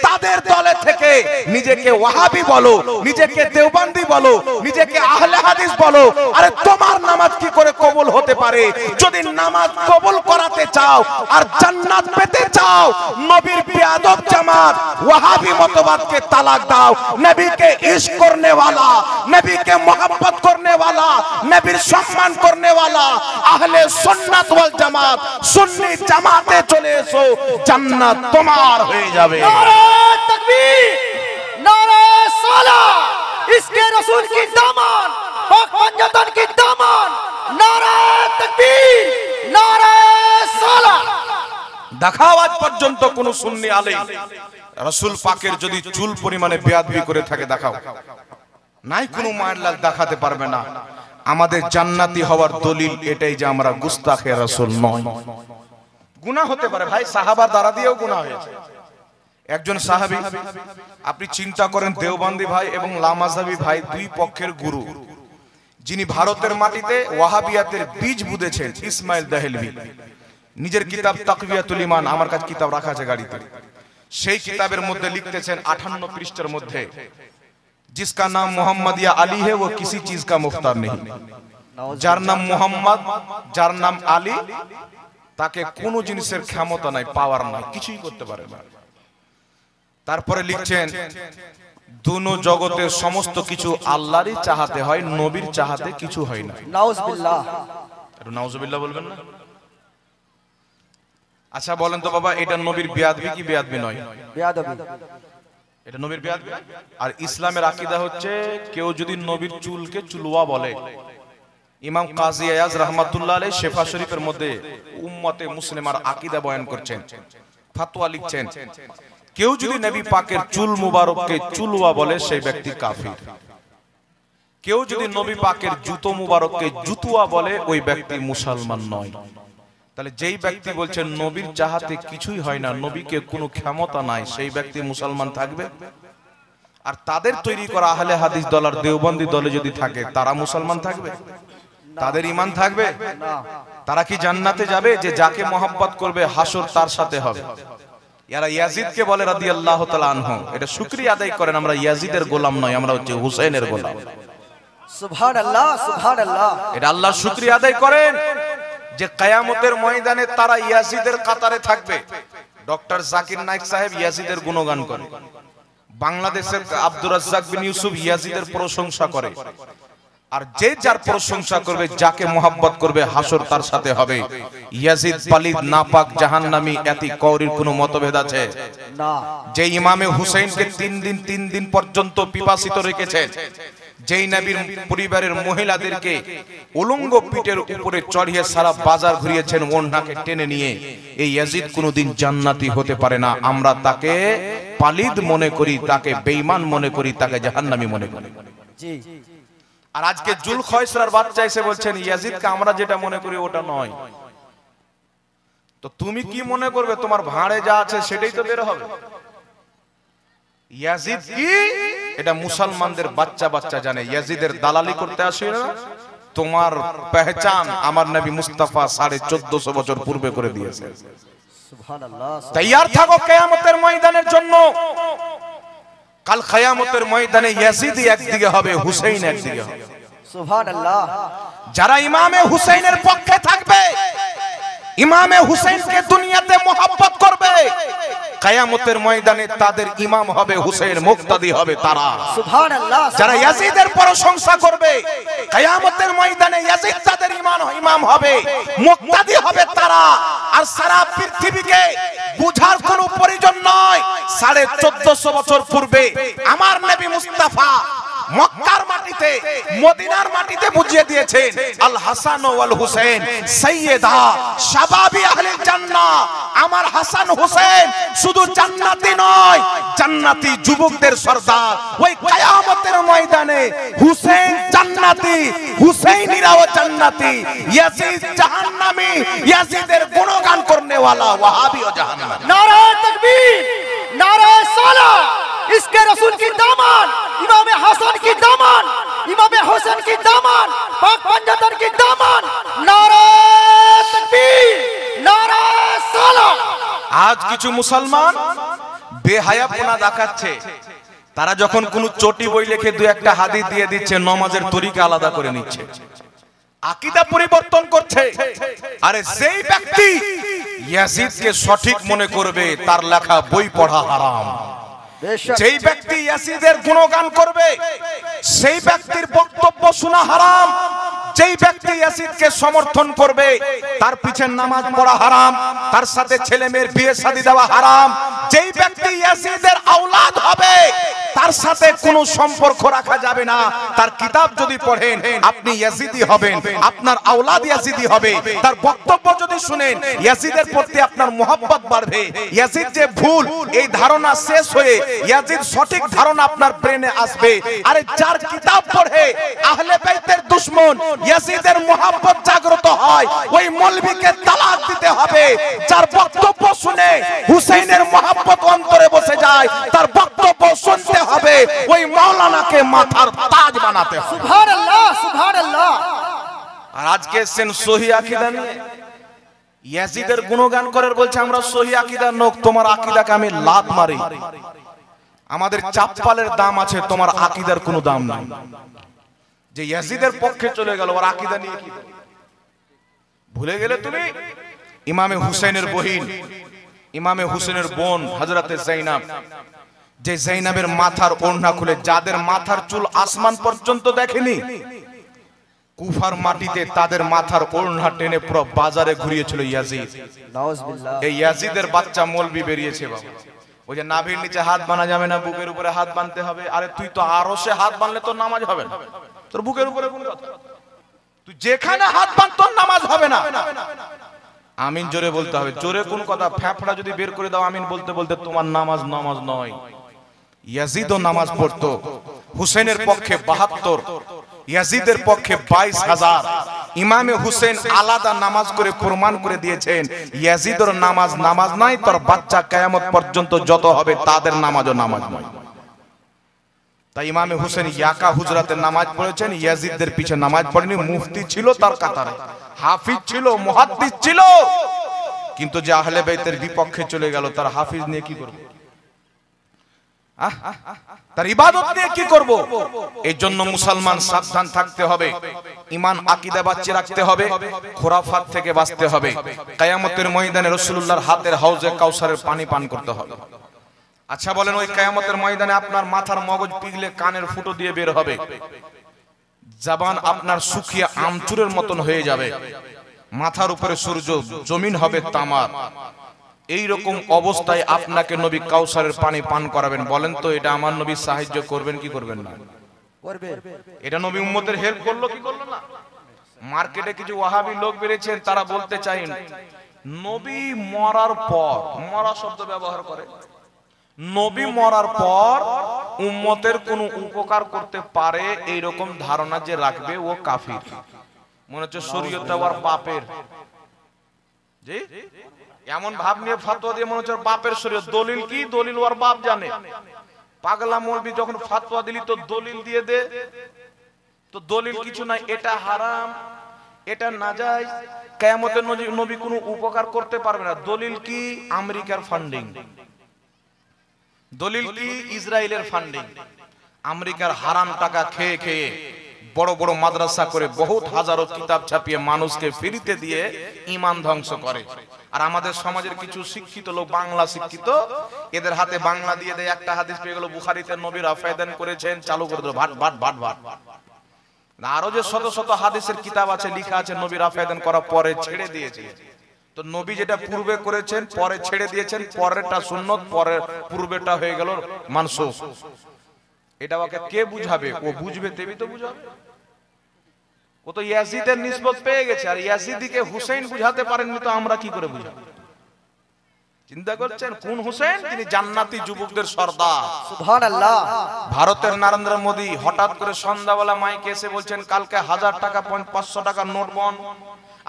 [SPEAKER 1] তাদের দলে থেকে নিজেকে ওয়াহাবি বলো, নিজেকে দেওবন্দি বলো, নিজেকে আহলে হাদিস বলো, আরে তোমার নামাজ কি করে কবুল হতে পারে? যদি নামাজ কবুল করাতে চাও আর জান্নাত পেতে চাও, নবীর বেয়াদব জামাত ওয়াহাবি মতবাদকে তালাক দাও। নবীকে ইশক করনে वाला, নবীকে मोहब्बत करने वाला, নবীর সম্মান करने वाला আহলে সুন্নাত ওয়াল জামাত, সুন্নি জামাতে চলে এসো, জান্নাত তোমার হয়ে যাবে।
[SPEAKER 2] नारे तकबीर, नारे सालाह, इसके रसूल की दामन, पाक पंजतन की दामन, नारे तकबीर, नारे सालाह।
[SPEAKER 1] দেখাও আজ পর্যন্ত কোন সুন্নি আলেম রাসূল পাকের যদি চুল পরিমাণে বেয়াদবি করে থাকে দেখাও। নাই কোনো মায়ের লাল দেখাতে পারবে না। আমাদের জান্নাতি হওয়ার দলিল এটাই যে আমরা গুস্তাখে রাসূল নয়। গুনাহ হতে পারে ভাই, সাহাবার দ্বারা দিয়েও গুনাহ হয়েছে। একজন সাহাবী, আপনি চিন্তা করেন দেওবন্দি ভাই এবং লামাযহাবি ভাই দুই পক্ষের গুরু, যিনি ভারতের মাটিতে ওয়াহাবিয়াতের বীজ বুনেছেন, ইসমাইল দেহলভী। নিজের কিতাব তাকওয়াতুল ঈমান, আমার কাছে কিতাব রাখা আছে গাড়িতে, সেই কিতাবের মধ্যে লিখতেছেন 58 পৃষ্ঠার মধ্যে, जिसका नाम मोहम्मद या अली है वो किसी चीज का मुख्तार नहीं। যার নাম মোহাম্মদ, যার নাম আলী, তাকে কোনো জিনিসের ক্ষমতা নাই, পাওয়ার নাই, কিছুই করতে পারে না। তারপরে লিখছেন দুনো জগতের সমস্ত কিছু আল্লাহরই চাহাতে হয়, নবীর চাহাতে কিছু হয় না।
[SPEAKER 2] নাউজুবিল্লাহ।
[SPEAKER 1] একটু নাউজুবিল্লাহ বলবেন না? আচ্ছা বলেন তো বাবা, এটা নবীর বেয়াদবি কি বেয়াদবি নয়?
[SPEAKER 2] বেয়াদবি।
[SPEAKER 1] এটা নবীর বেয়াদবি। আর ইসলামের আকীদা হচ্ছে কেউ যদি নবীর চুলকে চুলওয়া বলে, ইমাম কাজী আয়াজ রাহমাতুল্লাহ আলাইহি শেফা শরীফের মধ্যে উম্মতে মুসলিমার আকীদা বয়ান করছেন, ফতোয়া লিখছেন, কেউ যদি নবী পাকের চুল মুবারককে চুলওয়া বলে সেই ব্যক্তি কাফির। কেউ যদি নবী পাকের জুতো মুবারককে জুতুয়া বলে ওই ব্যক্তি মুসলমান নয়। তাহলে যেই ব্যক্তি বলছেন নবীর চাহাতে কিছুই হয় না, নবীকে কোনো ক্ষমতা নাই, সেই ব্যক্তি মুসলমান থাকবে? আর তাদের তৈরি করা আহলে হাদিস দল আর দেওবন্দি দলে যদি থাকে তারা মুসলমান থাকবে? তাদের ঈমান থাকবে? তারা কি জান্নাতে যাবে? যে যাকে মহব্বত করবে হাসর তার সাথে হবে। এরা ইয়াজিদকে বলে রাদিয়াল্লাহু তাআলা আনহু, এটা শুকরিয়া আদায় করেন আমরা ইয়াজিদের গোলাম নয়, আমরা হচ্ছে হুসাইনের গোলাম।
[SPEAKER 2] সুবহানাল্লাহ, সুবহানাল্লাহ।
[SPEAKER 1] এটা আল্লাহর শুকরিয়া আদায় করেন যে কিয়ামতের ময়দানে তারা ইয়াজিদের কাতারে থাকবে। ডক্টর জাকির নায়েক সাহেব ইয়াজিদের গুণগান করে, বাংলাদেশের আব্দুর রাজ্জাক বিন ইউসুফ ইয়াজিদের প্রশংসা করে। আর যে যার প্রশংসা করবে, যাকে মোহাব্বত করবে হাসর তার সাথে হবে। ইয়াজিদ পালিদ নাপাক জাহান্নামী এতি কওরির কোনো মতভেদ আছে
[SPEAKER 2] না।
[SPEAKER 1] যে ইমামে হুসাইনকে 3 দিন পর্যন্ত পিপাসিত রেখেছেন, যেই নবীর পরিবারের মহিলাদেরকে উলঙ্গ পিঠের উপরে চড়িয়ে সারা বাজার ঘুরিয়েছেন ওড়নাকে টেনে নিয়ে, এই ইয়াজিদ কোনোদিন জান্নাতি হতে পারে না। আমরা তাকে পালিদ মনে করি, তাকে বেঈমান মনে করি, তাকে জাহান্নামী মনে করি।
[SPEAKER 2] জি।
[SPEAKER 1] আর আজকে জুলখয়সরার বাচ্চা এসে বলছেন ইয়াজিদকে আমরা যেটা মনে করি ওটা নয়। তো তুমি কি মনে করবে? তোমার ভাঁড়ে যা আছে সেটাই তো বের হবে। ইয়াজিদ কি এটা মুসলমানদের বাচ্চা বাচ্চা জানে। ইয়াজিদের দালালি করতে আসে না। তোমার পহচান আমার নবী মুস্তাফা 1450 বছর পূর্বে করে দিয়েছে।
[SPEAKER 2] সুবহানাল্লাহ।
[SPEAKER 1] তৈয়ার থাকো কিয়ামতের ময়দানের জন্য। কাল কিয়ামতের ময়দানে ইয়াজিদ একদিকে হবে, হুসাইন একদিকে হবে।
[SPEAKER 2] সুবহানাল্লাহ।
[SPEAKER 1] যারা ইমামে হুসাইনের পক্ষে থাকবে, ইমামে হুসাইনকে দুনিয়াতে মোহাব্বত করবে, কিয়ামতের ময়দানে তাদের ইমাম হবে হুসাইন, মুক্তাদি হবে তারা।
[SPEAKER 2] সুবহানাল্লাহ।
[SPEAKER 1] যারা ইয়াজিদের প্রশংসা করবে, কিয়ামতের ময়দানে ইয়াজিদ তাদের ইমাম হবে, মুক্তাদি হবে তারা। আর সারা পৃথিবীকে বুঝার কোনো প্রয়োজন নয়, 1450 বছর পূর্বে আমার নবী মুস্তাফা মক্কার মাটিতে মদিনার মাটিতে বুঝিয়ে দিয়েছেন আল হাসান ওয়াল হুসাইন সাইয়্যিদা শাবাবি আহলিল জান্নাহ। আমার হাসান হুসাইন শুধু জান্নাতি নয়, জান্নাতি যুবকদের সরদার। ওই কিয়ামতের ময়দানে হুসাইন জান্নাতি, হুসাইনিরাও জান্নাতি, ইয়াজিদ জাহান্নামী। ইয়াজিদের গুণগান করনে वाला ওয়াহাবিও জাহান্নামী।
[SPEAKER 2] नारा तकबीर, नारा सालाह, इसके रसूल की दामन, इमाम हसन की दामन, इमाम हुसैन की दामन, पाक पंजतन की दामन। नारा तकबीर, नारा सालाह।
[SPEAKER 1] আজ কিছু মুসলমান বেহায়াপনা দেখাচ্ছে। তারা যখন কোনো চটি বই লিখে দুই একটা হাদিস দিয়ে দিচ্ছে, নামাজের তরিকা আলাদা করে নিচ্ছে, আকীদা পরিবর্তন করছে। আরে সেই ব্যক্তি ইয়াজিদকে সঠিক মনে করবে, তার লেখা বই পড়া হারাম। যেই ব্যক্তি ইয়াজিদের গুণগান করবে, সেই ব্যক্তির বক্তব্য শোনা হারাম। যেই ব্যক্তি ইয়াজিদকে সমর্থন করবে, তার পিছনে নামাজ পড়া হারাম, তার সাথে ছেলে মেয়ের বিয়ে শাদী দেওয়া হারাম। যেই ব্যক্তি ইয়াজিদের আওলাদ হবে, তার সাথে কোনো সম্পর্ক রাখা যাবে না। তার কিতাব যদি পড়েন আপনি ইয়াজিদি হবেন, আপনার আওলাদ ইয়াজিদি হবে। তার বক্তব্য যদি শুনেন ইয়াজিদের প্রতি আপনার মোহাব্বত বাড়বে। ইয়াজিদ যে ভুল, এই ধারণা শেষ হয়ে ইয়াজিদ সঠিক ধারণা আপনার ব্রেনে আসবে। আরে যার কিতাব পড়ে আহলে বাইতের দুশমন ইয়াজিদের মোহাব্বত জাগ্রত হয়, ওই মৌলভীকে তালাক দিতে হবে। যার বক্তব্য শুনে হুসাইনের মোহাব্বত অন্তরে বসে যায়, তার বক্তব্য শুনতে হবে, ওই মাওলানাকে মাথার তাজ বানাতে হবে।
[SPEAKER 2] সুবহানাল্লাহ, সুবহানাল্লাহ।
[SPEAKER 1] আর আজকে এসেছেন সহি আকীদা নিয়ে, ইয়াজিদের গুণগান করার বলছে আমরা সহি আকীদার লোক, তোমার আকীদাকে আমি লাত মারি। আমাদের চাপ্পালের দাম আছে, তোমার আকীদার কোনো দাম নাই। যে ইয়াজিদের পক্ষে চলে গেল, ওর আকীদা নিয়ে কি ভুলে গেলে তুমি? ইমামে হুসাইনের বহিন, ইমামে হুসেনের বোন হযরতে যায়েনব, যে যায়েনবের মাথার ওড়না খুলে, যাদের মাথার চুল আসমান পর্যন্ত দেখেনি, কুফার মাটিতে তাদের মাথার ওড়না টেনে পুরো বাজারে ঘুরিয়েছিল ইয়াজিদ।
[SPEAKER 2] নাউজুবিল্লাহ।
[SPEAKER 1] এই ইয়াজিদের বাচ্চা মৌলবি বেরিয়েছে বাবা। ওই যে নাভির নিচে হাত বানা যাবে না, বুকের উপরে হাত বানতে হবে। আরে তুই তো আরশে হাত বানলে তোর নামাজ হবে না, তোর বুকের উপরে কোন কথা? তুই যেখানে হাত বান তোর নামাজ হবে না। আমিন জোরে বলতে হবে। জোরে কোন কথা? ফ্যাফড়া যদি বের করে দাও আমিন বলতে বলতে, তোমার নামাজ নামাজ নয়। ইয়াজিদও নামাজ পড়তো, হুসেনের পক্ষে 72, ইয়াজিদের পক্ষে 22,000। ইমামে হুসেন আলাদা নামাজ করে প্রমাণ করে দিয়েছেন ইয়াজিদের নামাজ নামাজ নয়, তোর বাচ্চা কিয়ামত পর্যন্ত যত হবে তাদের নামাজও নামাজ নয়। তাই ইমামে হুসেন ইয়াকা হুজরাতে নামাজ পড়েছেন, ইয়াজিদদের পিছে নামাজ পড়েনি। মুফতি ছিল তার কাতারে, হাফিজ ছিল, মুহাদ্দিস ছিল, কিন্তু যে আহলে বাইতের বিপক্ষে চলে গেল তার হাফিজ নিয়ে কি করব? তার ইবাদত নিয়ে কি করব? এই জন্য মুসলমান সাবধান থাকতে হবে, ঈমান আকীদা বাঁচিয়ে রাখতে হবে, খুরাফাত থেকে বাঁচতে হবে। কিয়ামতের ময়দানে রাসূলুল্লাহর হাতের হাউজে কাউসারের পানি পান করতে হবে। আচ্ছা বলেন, ওই কিয়ামতের ময়দানে আপনার মাথার মগজ পিঘলে কানের ফুটো দিয়ে বের হবে, জবান আপনার শুকিয়ে আমচুরের মতন হয়ে যাবে, মাথার উপরে সূর্য, জমিন হবে তামার। এই রকম অবস্থায় আপনাকে নবী কাউসারের পানি পান করাবেন। বলেন তো এটা আমার নবী সাহায্য করবেন কি করবেন না? এটা নবী উম্মতের হেল্প করলো কি করলো না? মার্কেটে কিছু ওয়াহাবি লোক বেরিয়েছেন, তারা বলতে চাইন নবী মরার পর, মরা শব্দ ব্যবহার করে, নবী মরার পর উম্মতের কোনো উপকার করতে পারে এইরকম ধারণা যে রাখবে ও কাফির। মনে হচ্ছে শরীয়তটা ওর বাপের, জি এমন ভাব নিয়ে ফতোয়া দিয়ে মনে হচ্ছে বাপের শরীয়ত। দলিল কি? দলিল ওর বাপ জানে। পাগলা মৌলবি যখন ফতোয়া দিলি তো দলিল দিয়ে দে, তো দলিল কিছু নাই, এটা হারাম, এটা নাজায়েজ, কিয়ামতের নবী কোনো উপকার করতে পারবে না। দলিল কি? আমেরিকার ফান্ডিং। দলিল কি? ইসরায়েলের ফান্ডিং। আমেরিকার হারাম টাকা খেয়ে খেয়ে বড় বড় মাদ্রাসা করে বহুত হাজারো কিতাব ছাপিয়ে মানুষকে ফ্রিতে দিয়ে ঈমান ধ্বংস করে। আর আমাদের সমাজের কিছু শিক্ষিত লোক, বাংলা শিক্ষিত, এদের হাতে বাংলা দিয়ে দেয়, একটা হাদিস পেয়ে গেল বুখারীতে নবী রাফায়দান করেছেন, চালু করে দিল, ভাট ভাট ভাট ভাট। আরো যে শত শত হাদিসের কিতাব আছে, লেখা আছে নবী রাফায়দান করার পরে ছেড়ে দিয়েছে। তো নবী যেটা পূর্বে করেছেন পরে ছেড়ে দিয়েছেন, পরেরটা সুন্নত, পরের পূর্বেটা হয়ে গেল মানসুখ। এটা ওকে কে বুঝাবে? ও বুঝবে তেবি তো বুঝাবে। ও তো ইয়াজিদের নিসবত পেয়ে গেছে, আর ইয়াজিদিকে হুসেন বুঝাতে পারেননি, তো আমরা কি করে বুঝাবো? চিন্তা করছেন কোন হুসেন? তিনি জান্নাতি যুবকদের সর্দার।
[SPEAKER 2] সুবহানাল্লাহ।
[SPEAKER 1] ভারতের নরেন্দ্র মোদী হঠাৎ করে সন্ধ্যাবেলা মাইকে এসে বলছেন কালকে 1000 টাকা 500 টাকা নোট বন্ধ।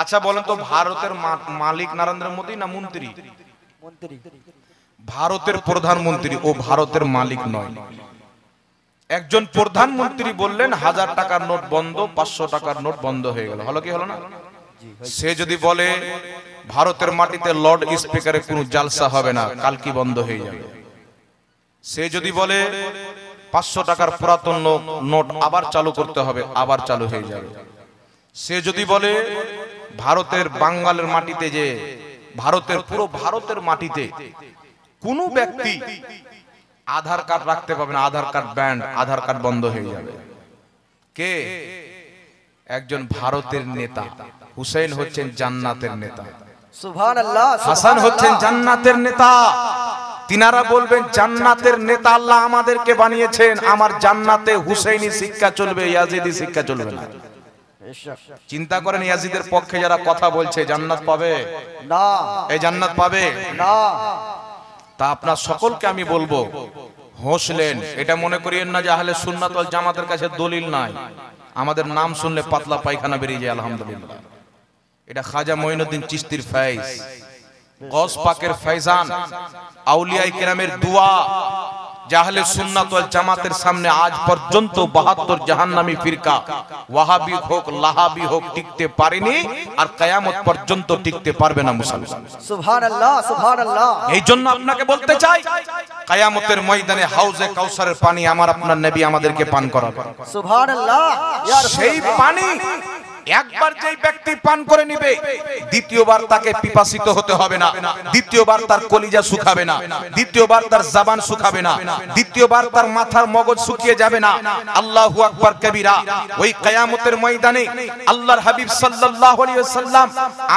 [SPEAKER 1] আচ্ছা বলেন তো, ভারতের মালিক নরেন্দ্র মোদী না মন্ত্রী? ভারতের প্রধানমন্ত্রী, ও ভারতের মালিক নয়। একজন প্রধানমন্ত্রী বললেন 1000 টাকার নোট বন্ধ, 500 টাকার নোট বন্ধ হয়ে গেল, হলো কি হলো না? সে যদি বলে ভারতের মাটিতে লর্ড স্পিকারের কোনো জালসা হবে না, কাল কি বন্ধ হয়ে যাবে। সে যদি বলে 500 টাকার পুরাতন নোট আবার চালু করতে হবে, আবার চালু হয়ে যাবে। সে যদি বলে ভারতের বাঙ্গালের মাটিতে, যে ভারতের পুরো ভারতের মাটিতে কোন ব্যক্তি আধার কার্ড রাখতে পাবে না, আধার কার্ড ব্যান্ড, আধার কার্ড বন্ধ হয়ে যাবে। কে? একজন ভারতের নেতা। হুসেন হচ্ছেন জান্নাতের নেতা,
[SPEAKER 2] সুবহানাল্লাহ।
[SPEAKER 1] হাসান হচ্ছেন জান্নাতের নেতা। তিনারা বলবেন জান্নাতের নেতা আল্লাহ আমাদেরকে বানিয়েছেন, আমার জান্নাতে হুসেইনি শিক্ষা চলবে, ইয়াজিদি শিক্ষা চলবে না। চিন্তা করেন, ইয়াজিদের পক্ষে যারা কথা বলছে জান্নাত পাবে
[SPEAKER 2] না,
[SPEAKER 1] এই জান্নাত পাবে
[SPEAKER 2] না।
[SPEAKER 1] তা আপনার সকলকে আমি বলবো, হোসলেন এটা মনে করিয়েন না যে আহলে সুন্নাত ওয়াল জামাতের কাছে দলিল নাই। আমাদের নাম শুনলে পাতলা পায়খানা বেরিয়ে যায়, আলহামদুলিল্লাহ। এটা খাজা মঈনুদ্দিন চিশতির ফয়েজ, গস পাকের ফয়জান, আউলিয়ায়ে কেরামের দোয়া। আহলে সুন্নাত ওয়াল জামাতের সামনে আজ পর্যন্ত 72 জাহান্নামী ফিরকা, ওয়াহাবি হোক লাহাবি হোক, টিকতে পারেনি, আর কিয়ামত পর্যন্ত টিকতে পারবে না মুসলমান।
[SPEAKER 2] সুবহানাল্লাহ, সুবহানাল্লাহ।
[SPEAKER 1] এই জন্য আপনাকে বলতে চাই, কিয়ামতের ময়দানে হাউজে কাউসারের পানি আমার আপনার নবী আমাদেরকে পান করাবে।
[SPEAKER 2] সুবহানাল্লাহ।
[SPEAKER 1] সেই পানি একবার যেই ব্যক্তি পান করে নিবে দ্বিতীয়বার তাকে পিপাসিত হতে হবে না, দ্বিতীয়বার তার কলিজা শুকাবে না, দ্বিতীয়বার তার জবান শুকাবে না, দ্বিতীয়বার তার মাথার মগজ শুকিয়ে যাবে না। আল্লাহু আকবার কবীরা। ওই কিয়ামতের ময়দানে আল্লাহর হাবিব সাল্লাল্লাহু আলাইহি ওয়াসাল্লাম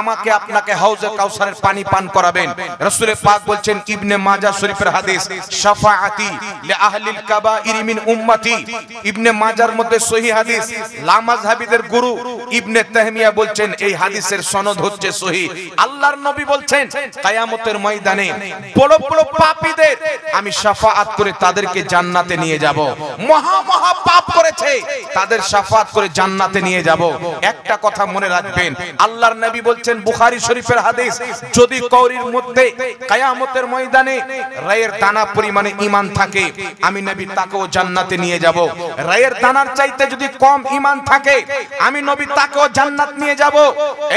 [SPEAKER 1] আমাকে আপনাকে হাউজে কাউসারের পানি পান করাবেন। রাসূল পাক বলছেন, ইবনে মাজাহ শরীফের হাদিস, শাফাআতি লি আহলিল কাবাইর মিন উম্মতি। ইবনে মাজাহর মধ্যে সহিহ হাদিস। লামাযহাবীদের গুরু ইবনে তাহমিয়া বলছেন এই হাদিসের সনদ হচ্ছে সহিহ। আল্লাহর নবী বলছেন কিয়ামতের ময়দানে বড় বড় পাপীদের আমি শাফাআত করে তাদেরকে জান্নাতে নিয়ে যাব। মহা মহা পাপ করেছে, তাদের শাফাআত করে জান্নাতে নিয়ে যাব। একটা কথা মনে রাখবেন, আল্লাহর নবী বলছেন বুখারী শরীফের হাদিস, যদি কওরির মধ্যে কিয়ামতের ময়দানে রায়ের দানা পরিমাণে ঈমান থাকে আমি নবী তাকেও জান্নাতে নিয়ে যাব। রায়ের দানার চাইতে যদি কম ঈমান থাকে আমি নবী তাকেও জান্নাত নিয়ে যাব।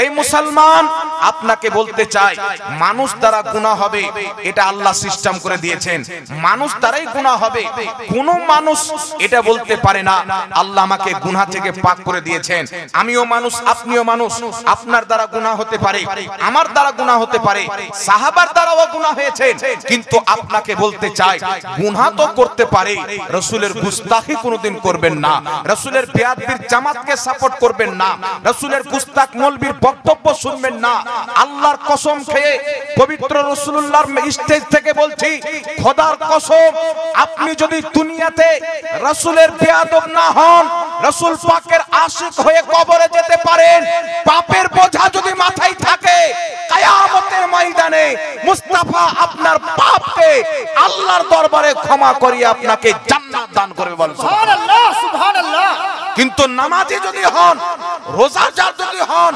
[SPEAKER 1] এই মুসলমান, আপনাকে বলতে চাই মানুষ দ্বারা গুনাহ হবে এটা আল্লাহ সিস্টেম করে দিয়েছেন, মানুষ দ্বারাই গুনাহ হবে। কোন মানুষ এটা বলতে পারে না আল্লাহ আমাকে গুনাহ থেকে পাক করে দিয়েছেন। আমিও মানুষ, আপনিও মানুষ, আপনার দ্বারা গুনাহ হতে পারে, আমার দ্বারা গুনাহ হতে পারে, সাহাবার দ্বারাও গুনাহ হয়েছে। কিন্তু আপনাকে বলতে চাই গুনাহ তো করতে পারে, রাসূলের গুস্তাখি কোনোদিন করবেন না, রাসূলের বেয়াদবির জামাতকে সাপোর্ট করবেন না, রাসূলের গুস্তাখ মৌলবীর বক্তব্য শুনবেন না। আল্লাহর কসম খেয়ে পবিত্র রাসূলুল্লাহর স্টেজ থেকে বলছি, খোদার কসম, আপনি যদি দুনিয়াতে রাসূলের বেয়াদব না হন, রাসূল পাকের আশিক হয়ে কবরে যেতে পারেন, পাপের বোঝা যদি মাথায় থাকে, কিয়ামতের ময়দানে মুস্তাফা আপনার পাপকে আল্লাহর দরবারে ক্ষমা করিয়ে আপনাকে জান্নাত দান করবে। বলেন
[SPEAKER 2] সুবহানাল্লাহ, সুবহানাল্লাহ।
[SPEAKER 1] কিন্তু নামাজি যদি হন, রোজাদার যদি হন,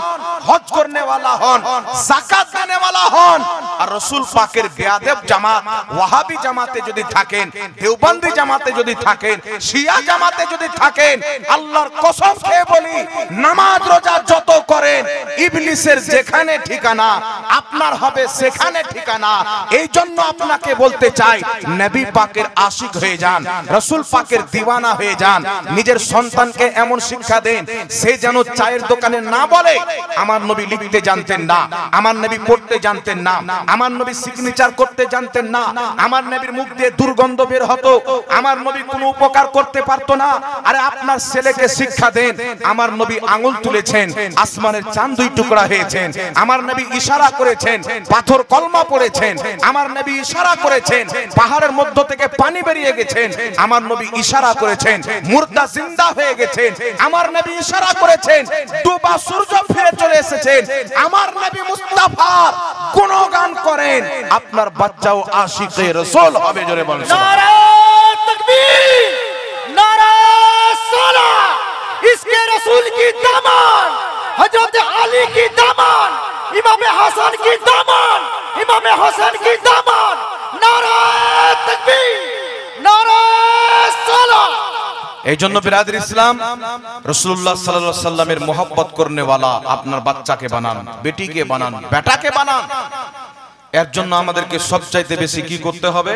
[SPEAKER 1] হজ করনে वाला হন, যাকাত দেনে वाला হন, আর রাসূল পাকের বেয়াদব জামাত ওয়াহাবি জামাতে যদি থাকেন, দেওবন্দি জামাতে যদি থাকেন, শিয়া জামাতে যদি থাকেন, আল্লাহর কসম খেয়ে বলি নামাজ রোজা যত করেন ইবলিসের যেখানে ঠিকানা আপনার হবে সেখানে ঠিকানা। এই জন্য আপনাকে বলতে চাই নবী পাকের আশিক হয়ে যান, রাসূল পাকের দিওয়ানা হয়ে যান। নিজের সন্তানকে এমন শিক্ষা দেন সে যেন চায়ের দোকানে না বলে আমার নবী লিখতে জানতেন না, আমার নবী পড়তে জানতেন না, আমার নবী সিগনেচার করতে জানতেন না, আমার নবীর মুখ দিয়ে দুর্গন্ধ বের হতো, আমার নবী কোনো উপকার করতে পারতো না। আরে আপনার ছেলেকে শিক্ষা দেন আমার নবী আঙ্গুল তুলেছেন, আসমানের চাঁদ দুই টুকরা হয়েছেন, আমার নবী ইশারা করেছেন, পাথর কলমা পড়েছেন, আমার নবী ইশারা করেছেন, পাহাড়ের মধ্য থেকে পানি বেরিয়ে গেছেন, আমার নবী ইশারা করেছেন, মুর্দা জিন্দা হয়ে গেছেন, আমার নবী ইশারা করেছেন, ডুবা সূর্য ফিরে চলে এসেছেন, আমার নবী মুস্তাফার গুণগান করেন, আপনার বাচ্চাও আশিকে রাসূল হবে। জোরে বলেন
[SPEAKER 2] নারে তাকবীর, নারে সালাহ। इसके रसूल की दामन, हजरत अली की दामन, इमाम हसन की दामन, इमाम हसन की दामन। नारे तकबीर, नारे सालाह।
[SPEAKER 1] এই জন্য বিরাদর ইসলাম, রাসূলুল্লাহ সাল্লাল্লাহু আলাইহি সাল্লামের মোহাব্বত করনে वाला আপনার বাচ্চাকে বানান, বেটিকে বানান, বেটাকে বানান। এর জন্য আমাদেরকে সবচাইতে বেশি কি করতে হবে?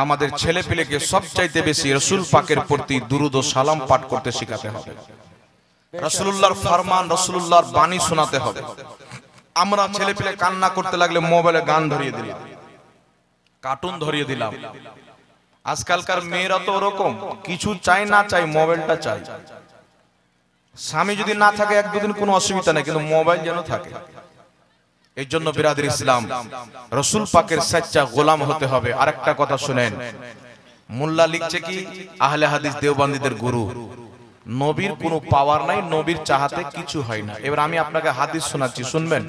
[SPEAKER 1] আমাদের ছেলেপেলেকে সবচাইতে বেশি রাসূল পাকের প্রতি দুরূদ ও সালাম পাঠ করতে শেখাতে হবে, রাসূলুল্লাহর ফরমান, রাসূলুল্লাহর বাণী শোনাতে হবে। আমরা ছেলেপেলে কান্না করতে লাগলে মোবাইলে গান ধরিয়ে দিলাম, কার্টুন ধরিয়ে দিলাম। আজকালকার মেয়েরা তো ওরকম, কিছু চাই না চাই মোবাইলটা চাই। স্বামী যদি না থাকে এক দুদিন কোনো অসুবিধা নেই, কিন্তু মোবাইল যেন থাকে। এই জন্য বিরাদর ইসলাম, রাসূল পাকের সচ্চা গোলাম হতে হবে। আরেকটা কথা শুনেন, মোল্লা লিখছে কি আহলে হাদিস দেওবন্দীদের গুরু, নবীর কোনো পাওয়ার নাই, নবীর চাহাতে কিছু হয় না। এবার আমি আপনাকে হাদিস শোনাচ্ছি, শুনবেন।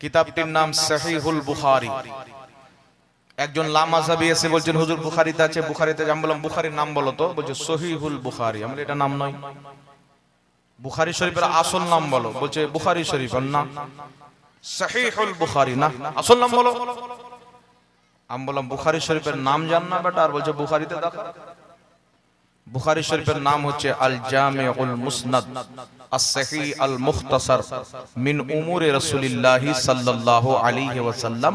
[SPEAKER 1] কিতাবটির নাম সহিহুল বুখারী। একজন লামাযাবি এসে বলছেন হুজুর বুখারীতে আছে, বুখারীতে। আমি বললাম বুখারীর নাম বলো তো। বলছে সহিহুল বুখারী। আমরা এটা নাম নয়, বুখারী শরীফের আসল নাম বলো। বলছে বুখারী শরীফ না, সহিহুল বুখারী না, আসল নাম বলো। আমি বললাম বুখারী শরীফের নাম জান না বেটা? আর বলছে বুখারীতে দেখো। বুখারী শরীফের নাম হচ্ছে আল Jamiul Musnad as-sahih al-mukhtasar min umuri রাসূলিল্লাহি সাল্লাল্লাহু আলাইহি ওয়াসাল্লাম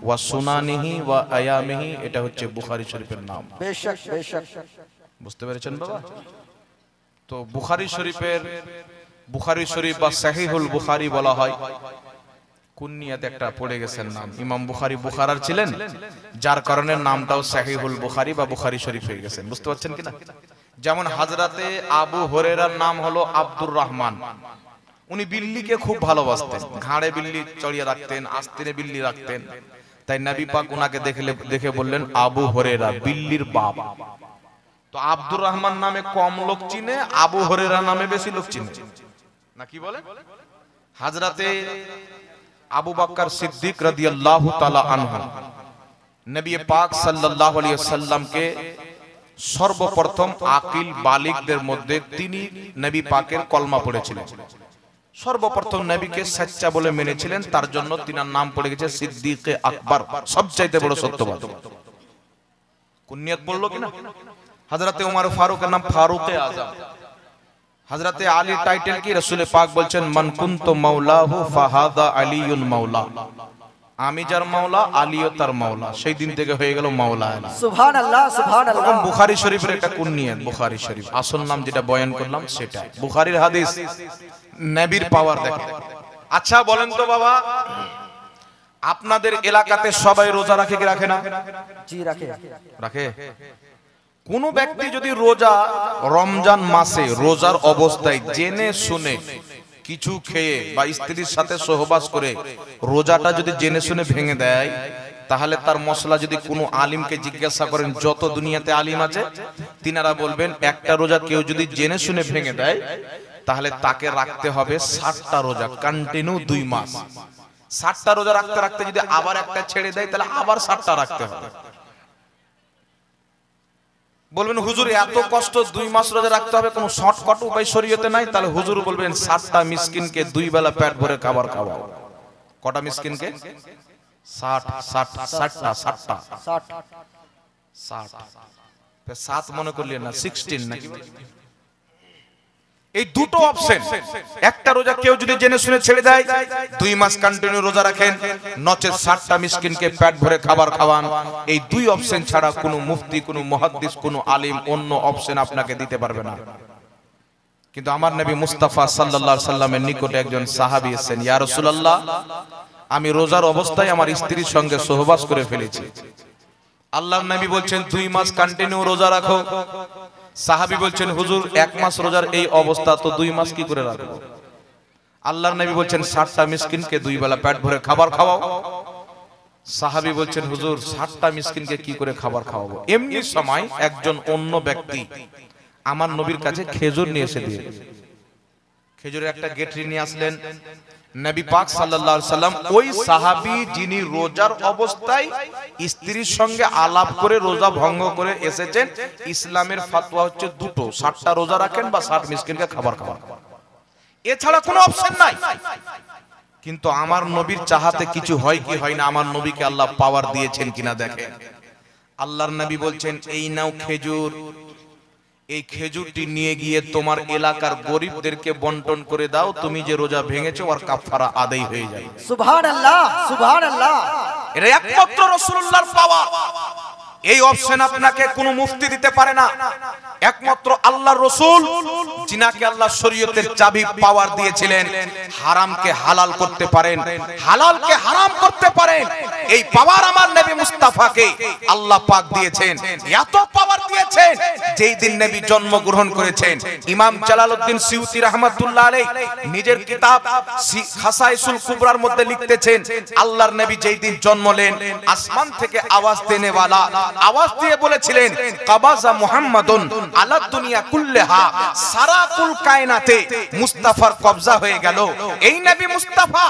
[SPEAKER 1] ওয়া সুনানিহি ওয়া আয়ামিহি। এটা হচ্ছে বুখারী শরীফের নাম।
[SPEAKER 2] বেশক বেশক,
[SPEAKER 1] বুঝতে পেরেছেন বাবা? তো বুখারী শরীফের বুখারী শরীফ বা সহিহুল বুখারী বলা হয়। কুনিয়াতে একটা পড়ে গেছেন নাম, ইমাম বুখারী বুখারার ছিলেন, যার কারণে নামটাও সহিহুল বুখারী বা বুখারী শরীফ হয়ে গেছেন। বুঝতে পারছেন কিনা? যেমন হযরতে আবু হুরায়রার নাম হলো আব্দুর রহমান। উনি বিল্লিকে খুব ভালোবাসতেন, ঘাড়ে বিল্লি চড়িয়ে রাখতেন, আস্তিনে বিল্লি রাখতেন। তাই নবী পাক উনাকে দেখে বললেন আবু হুরায়রা, বিল্লির বাপ। তো আব্দুর রহমান নামে কম লোক চিনে, আবু হুরায়রা নামে বেশি লোক চিনে, না কি বলে? হযরতে আবু বকর সিদ্দিক রাদিয়াল্লাহু তাআলা আনহু নবী পাক সাল্লাল্লাহু আলাইহি ওয়াসাল্লামকে সর্বপ্রথম আকিল বালিগদের মধ্যে তিনি নবী পাকের কলমা পড়েছিলেন। সর্বপ্রথম নবীকে সচ্চা বলে মেনেছিলেন, তার জন্য তিনার নাম পড়ে গেছে সিদ্দিকে আকবর, সবচাইতে বড় সত্যবাদী। কুনিয়াত বললো কিনা? হযরতে ওমর ফারুকের নাম ফারুকে আজম। হযরতে আলী টাইটেল কি? রাসূল পাক বলছেন মান কুনতু মাওলাহু ফাহাদা আলিয়ুল মাওলা, আমি যার মাওলা আলীও তার মাওলা। সেই দিন থেকে হয়ে গেল মাওলা আলী।
[SPEAKER 2] সুবহানাল্লাহ সুবহানাল্লাহ।
[SPEAKER 1] বুখারী শরীফের একটা কুনিয়াত, বুখারী শরীফ আসল নাম যেটা বয়ান করলাম সেটা। বুখারীর হাদিস, নবীর পাওয়ার দেখেন। আচ্ছা বলেন তো বাবা, আপনাদের এলাকাতে সবাই রোজা রাখে কি রাখে না?
[SPEAKER 2] জি রাখে।
[SPEAKER 1] রাখে। কোন ব্যক্তি যদি রোজা রমজান মাসে রোজার অবস্থায় জেনে শুনে কিছু খেয়ে বা স্ত্রীর সাথে সহবাস করে রোজাটা যদি জেনে শুনে ভেঙে দেয়, তাহলে তার মশলা যদি কোনো আলিমকে জিজ্ঞাসা করেন, যত দুনিয়াতে আলিম আছে তিনারা বলবেন একটা রোজা কেউ যদি জেনে শুনে ভেঙে দেয় তাহলে তাকে রাখতে হবে 60টা রোজা কন্টিনিউ 2 মাস। 60টা রোজা রাখতে রাখতে যদি আবার একটা ছেড়ে দেয় তাহলে আবার 60টা রাখতে হবে। বলবেন হুজুর এত কষ্ট 2 মাস রোজা রাখতে হবে, কোনো শর্টকাট উপায় শরীয়তে নাই? তাহলে হুজুর বলবেন 60টা মিসকিনকে 2 বেলা পেট ভরে খাবার খাওয়াও। কটা মিসকিনকে? 60টা। 7 মনে করলেন না, 16 নাকি? এই দুটো অপশন, একটা রোজা কেউ যদি জেনে শুনে ছেড়ে দেয় 2 মাস কন্টিনিউ রোজা রাখেন, নচেত 60টা মিসকিনকে পেট ভরে খাবার খাওয়ান। এই 2 অপশন ছাড়া কোনো মুফতি, কোনো মুহাদ্দিস, কোনো আলিম অন্য অপশন আপনাকে দিতে পারবে না। কিন্তু আমার নবী মুস্তাফা সাল্লাল্লাহু আলাইহি সাল্লামের নিকটে একজন সাহাবী এসেছেন, ইয়া রাসূলুল্লাহ আমি রোজার অবস্থায় আমার স্ত্রীর সঙ্গে সহবাস করে ফেলেছি। আল্লাহর নবী বলছেন 2 মাস কন্টিনিউ রোজা রাখো। সাহাবী বলছেন হুজুর 1 মাস রোজার এই অবস্থা, তো 2 মাস কি করে রাখবো? আল্লাহর নবী বলছেন 60টা মিসকিনকে 2 বেলা পেট ভরে খাবার খাওয়াও। সাহাবী বলছেন হুজুর 60টা মিসকিনকে কি করে খাবার খাওয়াবো? এমনি সময় একজন অন্য ব্যক্তি আমার নবীর কাছে খেজুর নিয়ে এসে দিয়ে, খেজুরের একটা গেটরি নিয়ে আসলেন। নবী পাক সাল্লাল্লাহু আলাইহি সাল্লাম ওই সাহাবী যিনি রোজার অবস্থায় স্ত্রীর সঙ্গে আলাপ করে রোজা ভঙ্গ করে এসেছেন, ইসলামের ফতোয়া হচ্ছে দুটো, 60টা রোজা রাখেন বা 60 মিসকিনকে খাবার খাওয়ান, এছাড়া কোনো অপশন নাই। কিন্তু আমার নবীর চাহাতে কিছু হয় কি হয় না, আমার নবীকে আল্লাহ পাওয়ার দিয়েছেন কিনা দেখেন। আল্লাহর নবী বলছেন এই নাও খেজুর, এই খেজুরটি নিয়ে গিয়ে তোমার এলাকার গরিবদেরকে বন্টন করে দাও, তুমি যে রোজা ভেঙেছো ওর কাফারা আদায় হয়ে যায়।
[SPEAKER 2] সুবহানাল্লাহ সুবহানাল্লাহ।
[SPEAKER 1] এটা একমাত্র রাসূলুল্লাহর পাওয়ার। এই অপশন আপনাকে কোনো মুফতি দিতে পারে না, একমাত্র আল্লাহর রাসূল যিনাকে আল্লাহ শরীয়তের চাবি পাওয়ার দিয়েছিলেন। হারামকে হালাল করতে পারেন, হালালকে হারাম করতে পারেন, এই পাওয়ার আমার নবী মুস্তাফাকে আল্লাহ পাক দিয়েছেন। এত পাওয়ার দিয়েছেন, যেই দিন নবী জন্মগ্রহণ করেছেন ইমাম জালালউদ্দিন সিউতি রাহমাতুল্লাহ আলাইহি নিজের কিতাব খাসাইসুল কুবরার মধ্যে লিখতেছেন, আল্লাহর নবী যেই দিন জন্ম নেন আসমান থেকে আওয়াজ দেনেওয়ালা আওয়াজ দিয়ে বলেছিলেন কাবাজা মুহাম্মাদুন আলা দুনিয়া কুল্লাহা, সারা কুল কায়নাতে মুস্তাফার কবজা হয়ে গেল। এই নবী মুস্তাফা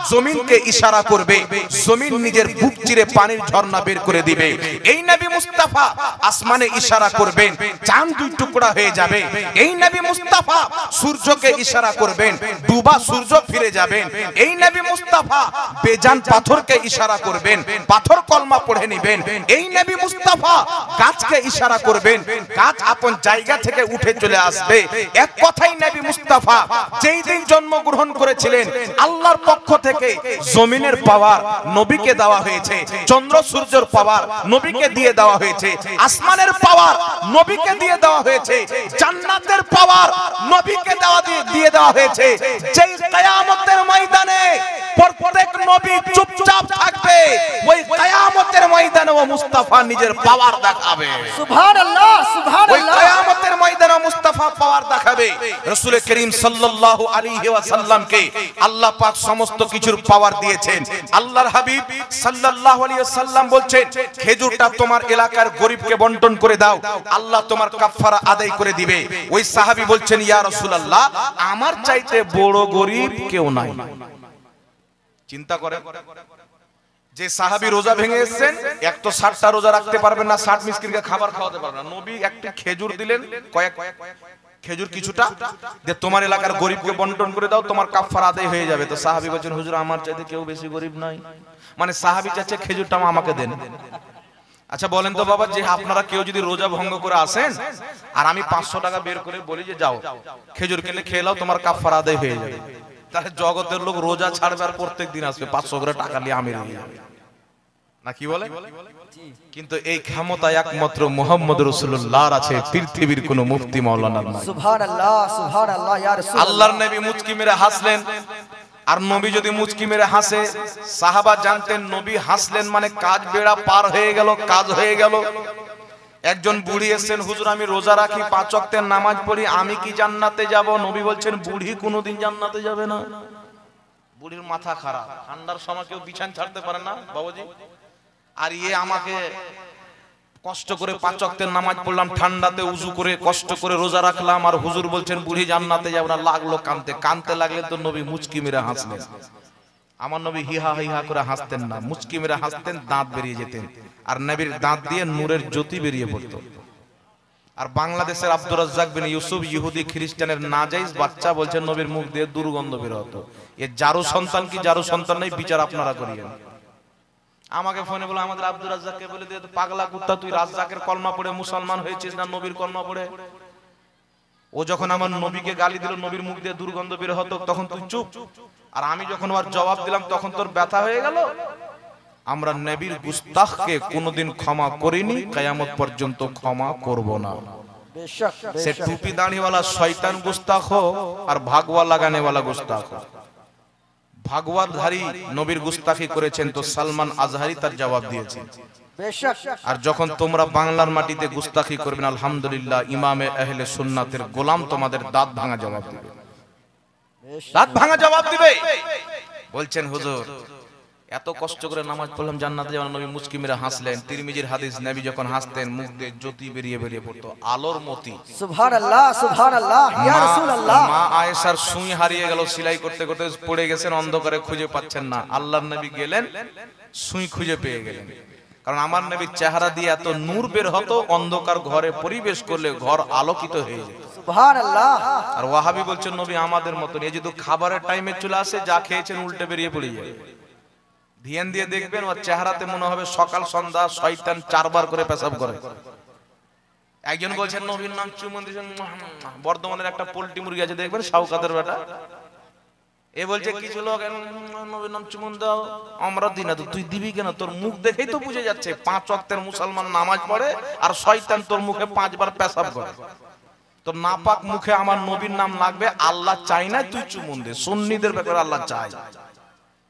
[SPEAKER 1] জমিনকে ইশারা করবে, জমিন নিজের বুক চিরে পানির ঝর্ণা বের করে দিবে। এই নবী মুস্তাফা আসমানে ইশারা করবেন, চাঁদ 2 টুকরা হয়ে যাবে। এই নবী মুস্তাফা সূর্যকে ইশারা করবেন, ডুবা সূর্য ফিরে যাবেন। এই নবী মুস্তাফা বেজান পাথরকে ইশারা করবেন, পাথর কলমা পড়ে নেবেন। এই নবী মুস্তাফা মুস্তাফা গাছকে ইশারা করবেন, গাছ আপন জায়গা থেকে উঠে চলে আসবে। এক কথাই নবী মুস্তাফা যেই দিন জন্মগ্রহণ করেছিলেন আল্লাহর পক্ষ থেকে জমিনের পাওয়ার নবীকে দেওয়া হয়েছে, চন্দ্র সূর্যের পাওয়ার নবীকে দিয়ে দেওয়া হয়েছে, আসমানের পাওয়ার নবীকে দিয়ে দেওয়া হয়েছে, জান্নাতের পাওয়ার নবীকে দিয়ে দেওয়া হয়েছে। যেই কিয়ামতের ময়দানে প্রত্যেক নবী চুপচাপ থাকবে, ওই কিয়ামতের ময়দানে ও মুস্তাফা নিজের পাওয়ার দেখাবে।
[SPEAKER 2] সুবহানাল্লাহ,
[SPEAKER 1] ওই
[SPEAKER 2] সুবহানাল্লাহ।
[SPEAKER 1] কিয়ামতের ময়দানে মুস্তাফা পাওয়ার দেখাবে। রাসূল করিম সাল্লাল্লাহু আলাইহি ওয়াসাল্লামকে আল্লাহ পাক সমস্ত কিছুর পাওয়ার দিয়েছেন। আল্লাহর হাবিব সাল্লাল্লাহু আলাইহি ওয়াসাল্লাম বলছেন, খেজুরটা তোমার এলাকার গরিবকে বন্টন করে দাও, আল্লাহ তোমার কাফারা আদায় করে দিবে। ওই সাহাবী বলছেন, ইয়া রাসূলুল্লাহ, আমার চাইতে বড় গরিব কেউ নাই। চিন্তা করেন, যে সাহাবী রোজা ভেঙে এসেছেন, এক তো 60টা রোজা রাখতে পারবেন না, 60 মিসকিনকে খাবার খাওয়াতে পারবেন না, নবী একটি খেজুর দিলেন, কয়েক খেজুর কিছুটা যে তোমার এলাকার গরিবকে বন্টন করে দাও, তোমার কাফারা আদায় হয়ে যাবে। তো সাহাবী বলেন, হুজুর আমার চাইতে কেউ বেশি গরিব নাই। মানে সাহাবী চাচ্ছে খেজুরটা আমাকে দেন। আচ্ছা বলেন তো বাবা, যে আপনারা কেউ যদি রোজা ভঙ্গ করে আসেন আর আমি 500 টাকা বের করে বলি যে যাও খেজুর কিনে খেয়ে নাও, তোমার কাফারা আদায় হয়ে যাবে, তাহলে জগতের লোক রোজা ছাড়বে আর প্রত্যেক দিন আসবে 500 করে টাকা নিয়ে আমির হয়ে যাবে না, কি বলে? কিন্তু এই ক্ষমতা একমাত্র মুহাম্মদ রাসূলুল্লাহর আছে, পৃথিবীর কোন মুফতি মাওলানার নাই।
[SPEAKER 2] সুবহানাল্লাহ, সুবহানাল্লাহ। ইয়া রাসূলুল্লাহ,
[SPEAKER 1] আল্লাহর নবী মুচকি মেরে হাসলেন। আর নবী যদি মুচকি মেরে হাসে, সাহাবা জানতেন নবী হাসলেন মানে কাজ বেড়া পার হয়ে গেল, কাজ হয়ে গেল। একজন বুড়ি এসেছেন, হুজুর আমি রোজা রাখি, 5 ওয়াক্তের নামাজ পড়ি, আমি কি জান্নাতে যাব? নবী বলছেন, বুড়ি কোনোদিন জান্নাতে যাবে না। বুড়ির মাথা খারাপ, ঠান্ডার সময় কেউ বিছানা ছাড়তে পারে না বাবাজি। আর আমাকে কষ্ট করে 5 ওয়াক্তের নামাজ পড়লাম, ঠান্ডাতে উযু করে কষ্ট করে রোজা রাখলাম, আর হুজুর বলছেন বুড়ি জান্নাতে যাবে না। লাগলো কানতে, কানতে লাগলে তো নবী মুচকি মেরে হাসলেন। আমার নবী হিহা হিহা করে হাসতেন না, মুচকি মেরে হাসতেন, দাঁত বেরিয়ে যেতেন, আর নবীর দাঁত দিয়ে নূরের জ্যোতি বেরিয়ে পড়তো। আর বাংলাদেশের আব্দুর রাজ্জাক বিন ইউসুফ ইহুদি খ্রিস্টানের নাজায়েজ বাচ্চা বলছেন নবীর মুখ দিয়ে দুর্গন্ধ বের হতো। এ যারু সন্তান কি যারু সন্তান নেই, বিচার আপনারা করিয়েন। আমাকে ফোনে বলে, আমাদের আব্দুর রাজ্জাককে বলে দিয়ে, পাগলা কুত্তা তুই রাজ্জাকের কলমা পড়ে মুসলমান হয়েছিস না নবীর কলমা পড়ে? ও যখন আমার নবীকে গালি দিল, নবীর মুখ দিয়ে দুর্গন্ধ বের হতো, তখন তুই চুপ। আর আমি যখন ওর জবাব দিলাম তখন তোর ব্যথা হয়ে গেল। আমরা নবীর গুস্তাখকে কোনোদিন ক্ষমা করিনি, কিয়ামত পর্যন্ত ক্ষমা করব না।
[SPEAKER 2] বেশক,
[SPEAKER 1] সে
[SPEAKER 2] বেশক।
[SPEAKER 1] টুপি দাড়ি वाला শয়তান গুস্তাখ हो আর ভাগওয়া লাগানে वाला গুস্তাখ हो। ভাগওয়াধারী নবীর গুস্তাখি করেছেন তো সালমান আজহারি তার জবাব দিয়েছেন।
[SPEAKER 2] বেশক।
[SPEAKER 1] আর যখন তোমরা বাংলার মাটিতে গুস্তাখি করবেন, আলহামদুলিল্লাহ ইমামে আহলে সুন্নাতের গোলাম তোমাদের দাঁত ভাঙা জবাব দিবে, দাঁত ভাঙা জবাব দিবে। বলছেন হুজুর এত কষ্ট করে নামাজ পড়লাম জান্নাতে যাবেন, নবী মুচকি মেরে হাসলেন। তিরমিজির হাদিস, নবী যখন হাসতেন মুখ দিয়ে জ্যোতি বেরিয়ে বেরিয়ে পড়তো, আলোর মতি।
[SPEAKER 2] সুবহানাল্লাহ, সুবহানাল্লাহ। ইয়া রাসূলুল্লাহ,
[SPEAKER 1] মা আয়েশার সুই হারিয়ে গেল, সেলাই করতে করতে পড়ে গেছেন, অন্ধকারে খুঁজে পাচ্ছেন না। আল্লাহর নবী গেলেন, সুই খুঁজে পেয়ে গেলেন। কারণ আমার নবীর চেহারা দিয়ে এত নূর বের হতো, অন্ধকার ঘরে পরিবেশ করলে ঘর আলোকিত হয়ে যেত।
[SPEAKER 2] সুবহানাল্লাহ।
[SPEAKER 1] আর ওয়াহাবি বলছেন নবী আমাদের মতন, এই যদি খাবারের টাইমে চলে আসে, যা খেয়েছেন উল্টে বেরিয়ে পড়ে যায়। ধ্যান দিয়ে দেখবেন ওর চেহারাতে মনে হবে সকাল সন্ধ্যা শয়তান 4 বার করে পেশাব করে। একজন বলছেন নবীর নাম চুমন দিয়েছেন, বর্ধমানের একটা পোল্ট্রি মুরগি আছে দেখবেন, শাওকাতের বেটা, এ বলছে কিছু লোক নবীর নাম চুমন দাও, আমরা দিই না। তো তুই দিবি কেন? তোর মুখ দেখেই তো বুঝে যাচ্ছে 5 ওয়াক্তের মুসলমান নামাজ পড়ে, আর শয়তান তোর মুখে 5 বার পেশাব করে। তোর নাপাক মুখে আমার নবীর নাম লাগবে, আল্লাহ চাই না তুই চুমন দে। সুন্নিদের ব্যাপারে আল্লাহ চায়,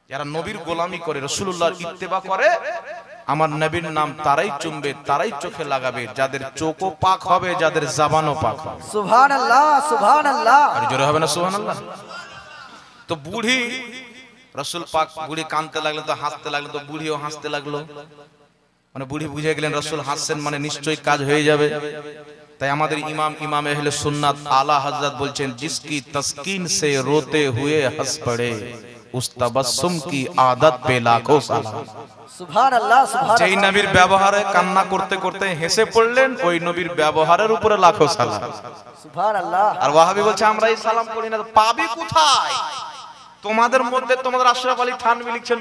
[SPEAKER 1] যারা নবীর গোলামি করে, রাসূলুল্লাহর ইত্তেবা করে, আমার নবীর নাম তারাই চুমবে, তারাই চোখে লাগাবে, যাদের চোখও পাক হবে, যাদের জবানও পাক হবে।
[SPEAKER 2] সুবহানাল্লাহ, সুবহানাল্লাহ।
[SPEAKER 1] আর জোরে হবে না সুবহানাল্লাহ? তো বুড়ি রাসূল পাক, বুড়ি কাঁদতে লাগলো তো হাসতে লাগলো, তো বুড়িও হাসতে লাগলো। মানে বুড়ি বুঝে গেলেন রাসূল হাসছেন মানে নিশ্চয়ই কাজ হয়ে যাবে। তাই আমাদের ইমাম আহলে সুন্নাত আলা হযরত বলছেন, जिसकी तस्कीन से रोते हुए हंस पड़े उस तबस्सुम की आदत पे लाखों सलाम।
[SPEAKER 2] সুবহানাল্লাহ, সুবহানাল্লাহ।
[SPEAKER 1] যেই নবীর ব্যবহারে কান্না করতে করতে হেসে পড়লেন, ওই নবীর ব্যবহারের উপরে লাখো সালাম।
[SPEAKER 2] সুবহানাল্লাহ।
[SPEAKER 1] আর ওয়াহাবি বলছে আমরা এই সালাম করি না, পাবি কোথায়? তোমাদের মধ্যে তোমাদের আশরাফ আলী থানভী লিখছেন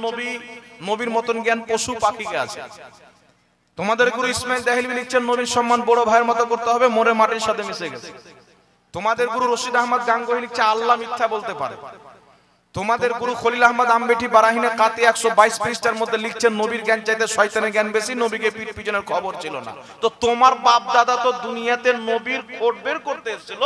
[SPEAKER 1] নবীর মতন জ্ঞান পশু পাখিকে আছে। তোমাদের গুরু ইসমাইল দেহলভী লিখছেন নবীর সম্মান বড় ভাইয়ের মতো করতে হবে, মোরে মাটির সাথে মিশে গেছে। তোমাদের গুরু রশিদ আহমদ গাঙ্গুহি লিখছে আল্লাহ মিথ্যা বলতে পারে। তোমাদের গুরু খলিল আহমদ আমবেঠি বারাহিনে কাতি 122 পৃষ্ঠার মধ্যে লিখছেন নবীর জ্ঞান চাইতে শয়তানের জ্ঞান বেশি, নবীকে পিঠ পিছনের খবর ছিল না। তো তোমার বাপ দাদা তো দুনিয়াতে নবীর কোট বের করতে এসেছিল,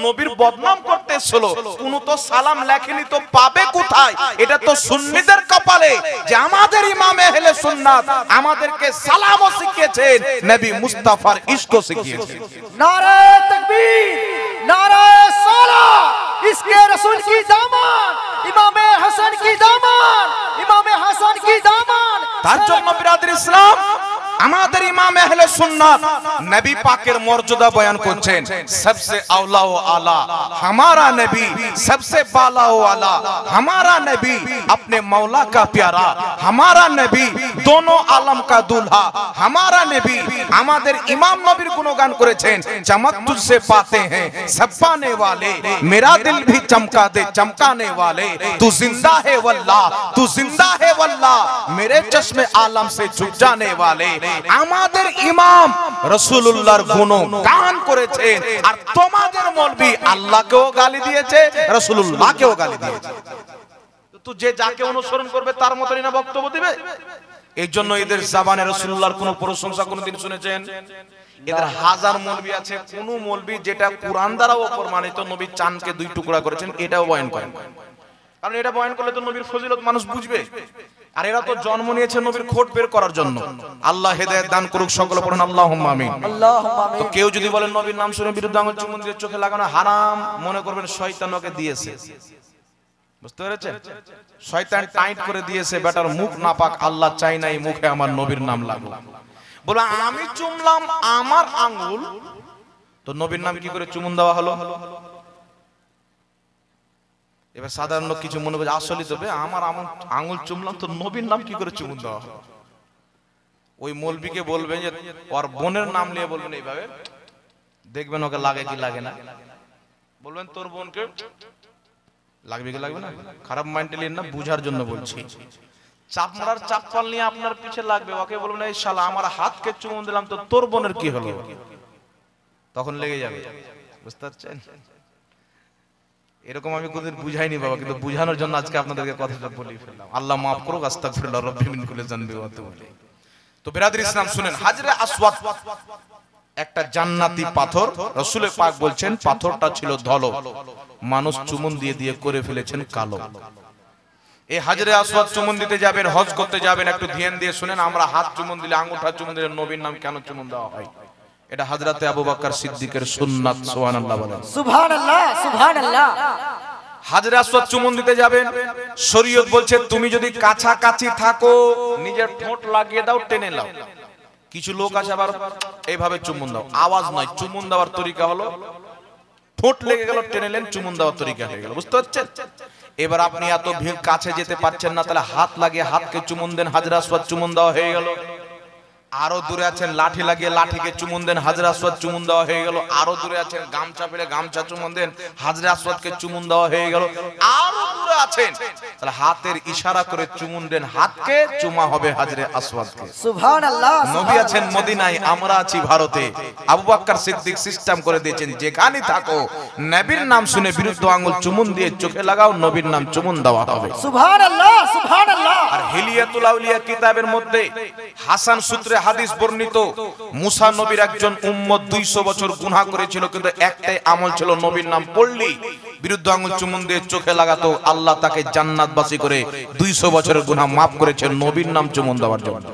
[SPEAKER 1] নবীর বদনাম করতে এসেছিল, কোনো তো সালাম লেখেনি, তো পাবে কোথায়? এটা তো সুন্নিদের কপালে যে আমাদের ইমাম আহলে সুন্নাত আমাদেরকে সালামও শিখিয়েছেন, নবী মুস্তাফার ইশকও শিখিয়েছেন।
[SPEAKER 2] नारे तकबीर, नारे साला, इसके रसूल की दामन, इमामे हसन की दामन, इमामे हसन की दामन।
[SPEAKER 1] তার জন্য বিরাদর ইসলাম আমাদের ইমাম আহলে সুন্নাত নবী পাকের মর্যাদা বয়ান করছেন। सबसे औला व आला हमारा नबी, सबसे बाला व आला हमारा नबी, अपने मौला का प्यारा हमारा नबी, दोनों आलम का दूल्हा हमारा नबी। আমাদের ইমাম নবীর গুণগান করেছেন, चमक तुझसे पाते हैं सब पाने वाले, मेरा दिल भी चमका दे चमकाने वाले, तू जिंदा है वल्लाह, तू जिंदा है वल्लाह, मेरे चश्मे आलम से झुक जाने वाले। আমাদের ইমাম রাসূলুল্লাহর গুণগান করেছেন, আর তোমাদের মৌলভী আল্লাহকেও গালি দিয়েছে, রাসূলুল্লাহকেও গালি দিয়েছে। তো যে যাকে অনুসরণ করবে তার মতই না বক্তব্য দিবে। এই জন্য এদের জবানে রাসূলুল্লাহর কোনো প্রশংসা কোনোদিন শুনেছেন? এদের হাজার মৌলভী আছে, কোন মৌলভী যেটা কুরআন দ্বারা প্রমাণিত নবী চাঁদকে দুই টুকরা করেছেন এটাও বয়ান করেন। কারণ এটা বয়ান করলে তো নবীর ফজিলত মানুষ বুঝবে। আর এরা তো জন্ম নিয়েছে নবীর খোট বের করার জন্য। আল্লাহ হেদায়েত দান করুক, সকলে পড়ুন আল্লাহুম্মা আমিন।
[SPEAKER 2] আল্লাহুম্মা আমিন।
[SPEAKER 1] তো কেউ যদি বলেন নবীর নাম শুনে বিরুদ্ধে আঙুল চুমুন দিয়ে চোখে লাগানো হারাম, মনে করবেন শয়তান ওকে দিয়েছে। বুঝতে পেরেছেন? শয়তান টাইট করে দিয়েছে, বেটার মুখ নাপাক, আল্লাহ চাই নাই মুখে আমার নবীর নাম লাগুক। বলে আমি চুমলাম আমার আঙ্গুল, তো নবীর নাম কি করে চুমুন দেওয়া হলো? এবার সাধারণ লোক কিছু মনে করবে আসলে তবে আমার আঙ্গুল চুমলাম, তো নবীর নাম কি করে চুমুন দেওয়া হলো? ওই মৌলবীকে বলবেন যে ওর বোনের নাম নিয়ে বলবেন এইভাবে, দেখবেন ওকে লাগে কি লাগে না। বলবেন তোর বোনকে লাগবে কি লাগবে না, খারাপ মাইন্ডে না, বুঝার জন্য বলছি। চাপ মারার চাপপাল নিয়ে আপনার পিছে লাগবে, ওকে বলবেন এই শালা আমার হাতকে চুমুন দিলাম, তো তোর বোনের কি হলো? তখন লেগে যাবে। বুঝতে পারছেন? এরকম আমি কোনদিন বুঝাইনি বাবা, কিন্তু বুঝানোর জন্য আজকে আপনাদেরকে কথাটা বলে ফেললাম। আল্লাহ মাফ করুক, আস্তাগফিরুল্লাহ রাব্বি মিন কুল্লি যানবি ওয়া আতুবু ইলাইহি। তো বিরাদর ইসলাম শুনেন, হাজরে আসওয়াদ একটা জান্নাতি পাথর। রাসূল পাক বলছেন পাথরটা ছিল ধলো, মানুষ চুমুন দিয়ে দিয়ে করে ফেলেছেন কালো। এই হাজরে আসওয়াদ চুমুন দিতে যাবেন, হজ করতে যাবেন, একটু ধ্যান দিয়ে শুনেন। আমরা হাত চুমুন দিলে, আঙ্গুঠা চুমুন দিলে নবীর নাম কেন চুমুন দেওয়া হয়? এটা হযরতে আবু বকর সিদ্দিকের সুন্নাত। সুবহানাল্লাহ বলেন।
[SPEAKER 2] সুবহানাল্লাহ, সুবহানাল্লাহ।
[SPEAKER 1] হাজরে আসওয়াদ চুমুন দিতে যাবেন, শরীয়ত বলছে তুমি যদি কাছাকাছি থাকো নিজের ঠোঁট লাগিয়ে দাও, টেনে নাও। কিছু লোক আছে আবার এইভাবে চুমুন দাও, আওয়াজ নয়, চুমুন দেওয়ার তরিকা হলো ঠোঁট লেগে গেল, টেনে নেন, চুমুন দেওয়ার তরিকা হয়ে গেল। বুঝতে পারছেন? এবার আপনি এত ভিড় কাছে যেতে পারছেন না, তাহলে হাত লাগিয়ে হাতকে চুমুন দেন, হাজরে আসওয়াদ চুমুন দেওয়া হয়ে গেল। আরো দূরে আছেন লাঠি লাগিয়ে লাঠিকে চুমুন দেন, হাজরে আসওয়াদ চুমুন দেওয়া হয়ে গেল। আরো দূরে আছেন গামছা পেলে গামছা চুমুন দেন, হাজরে আসওয়াদকে চুমুন দেওয়া হয়ে গেল। আরো দূরে আছেন তাহলে হাতের ইশারা করে চুমুন দেন, হাতকে চুমা হবে হাজরে আসওয়াদকে।
[SPEAKER 2] সুবহানাল্লাহ।
[SPEAKER 1] নবী আছেন মদিনায়, আমরা আছি ভারতে। আবু বকর সিদ্দিক সিস্টেম করে দিয়েছেন যেখানে থাকো নবীর নাম শুনে বিরুদ্ধ আঙ্গুল চুমুন দিয়ে চোখে লাগাও, নবীর নাম চুমুন দেওয়া হবে।
[SPEAKER 2] সুবহানাল্লাহ, সুবহানাল্লাহ।
[SPEAKER 1] আর হিলিয়াতুল আউলিয়া কিতাবের মধ্যে হাসান সূত্রে হাদিস বর্ণিত, মুসা নবীর একজন উম্মত 200 বছর গুনাহ করেছিল, কিন্তু একটাই আমল ছিল, নবীর নাম পড়লি বিরুদ্ধ আঙ্গুল চুমুন দিয়ে চোখে লাগাতো, আল্লাহ তাকে জান্নাতবাসী করে 200 বছরের গুনাহ মাফ করেছেন নবীর নাম চুমুন দেওয়ার জন্য।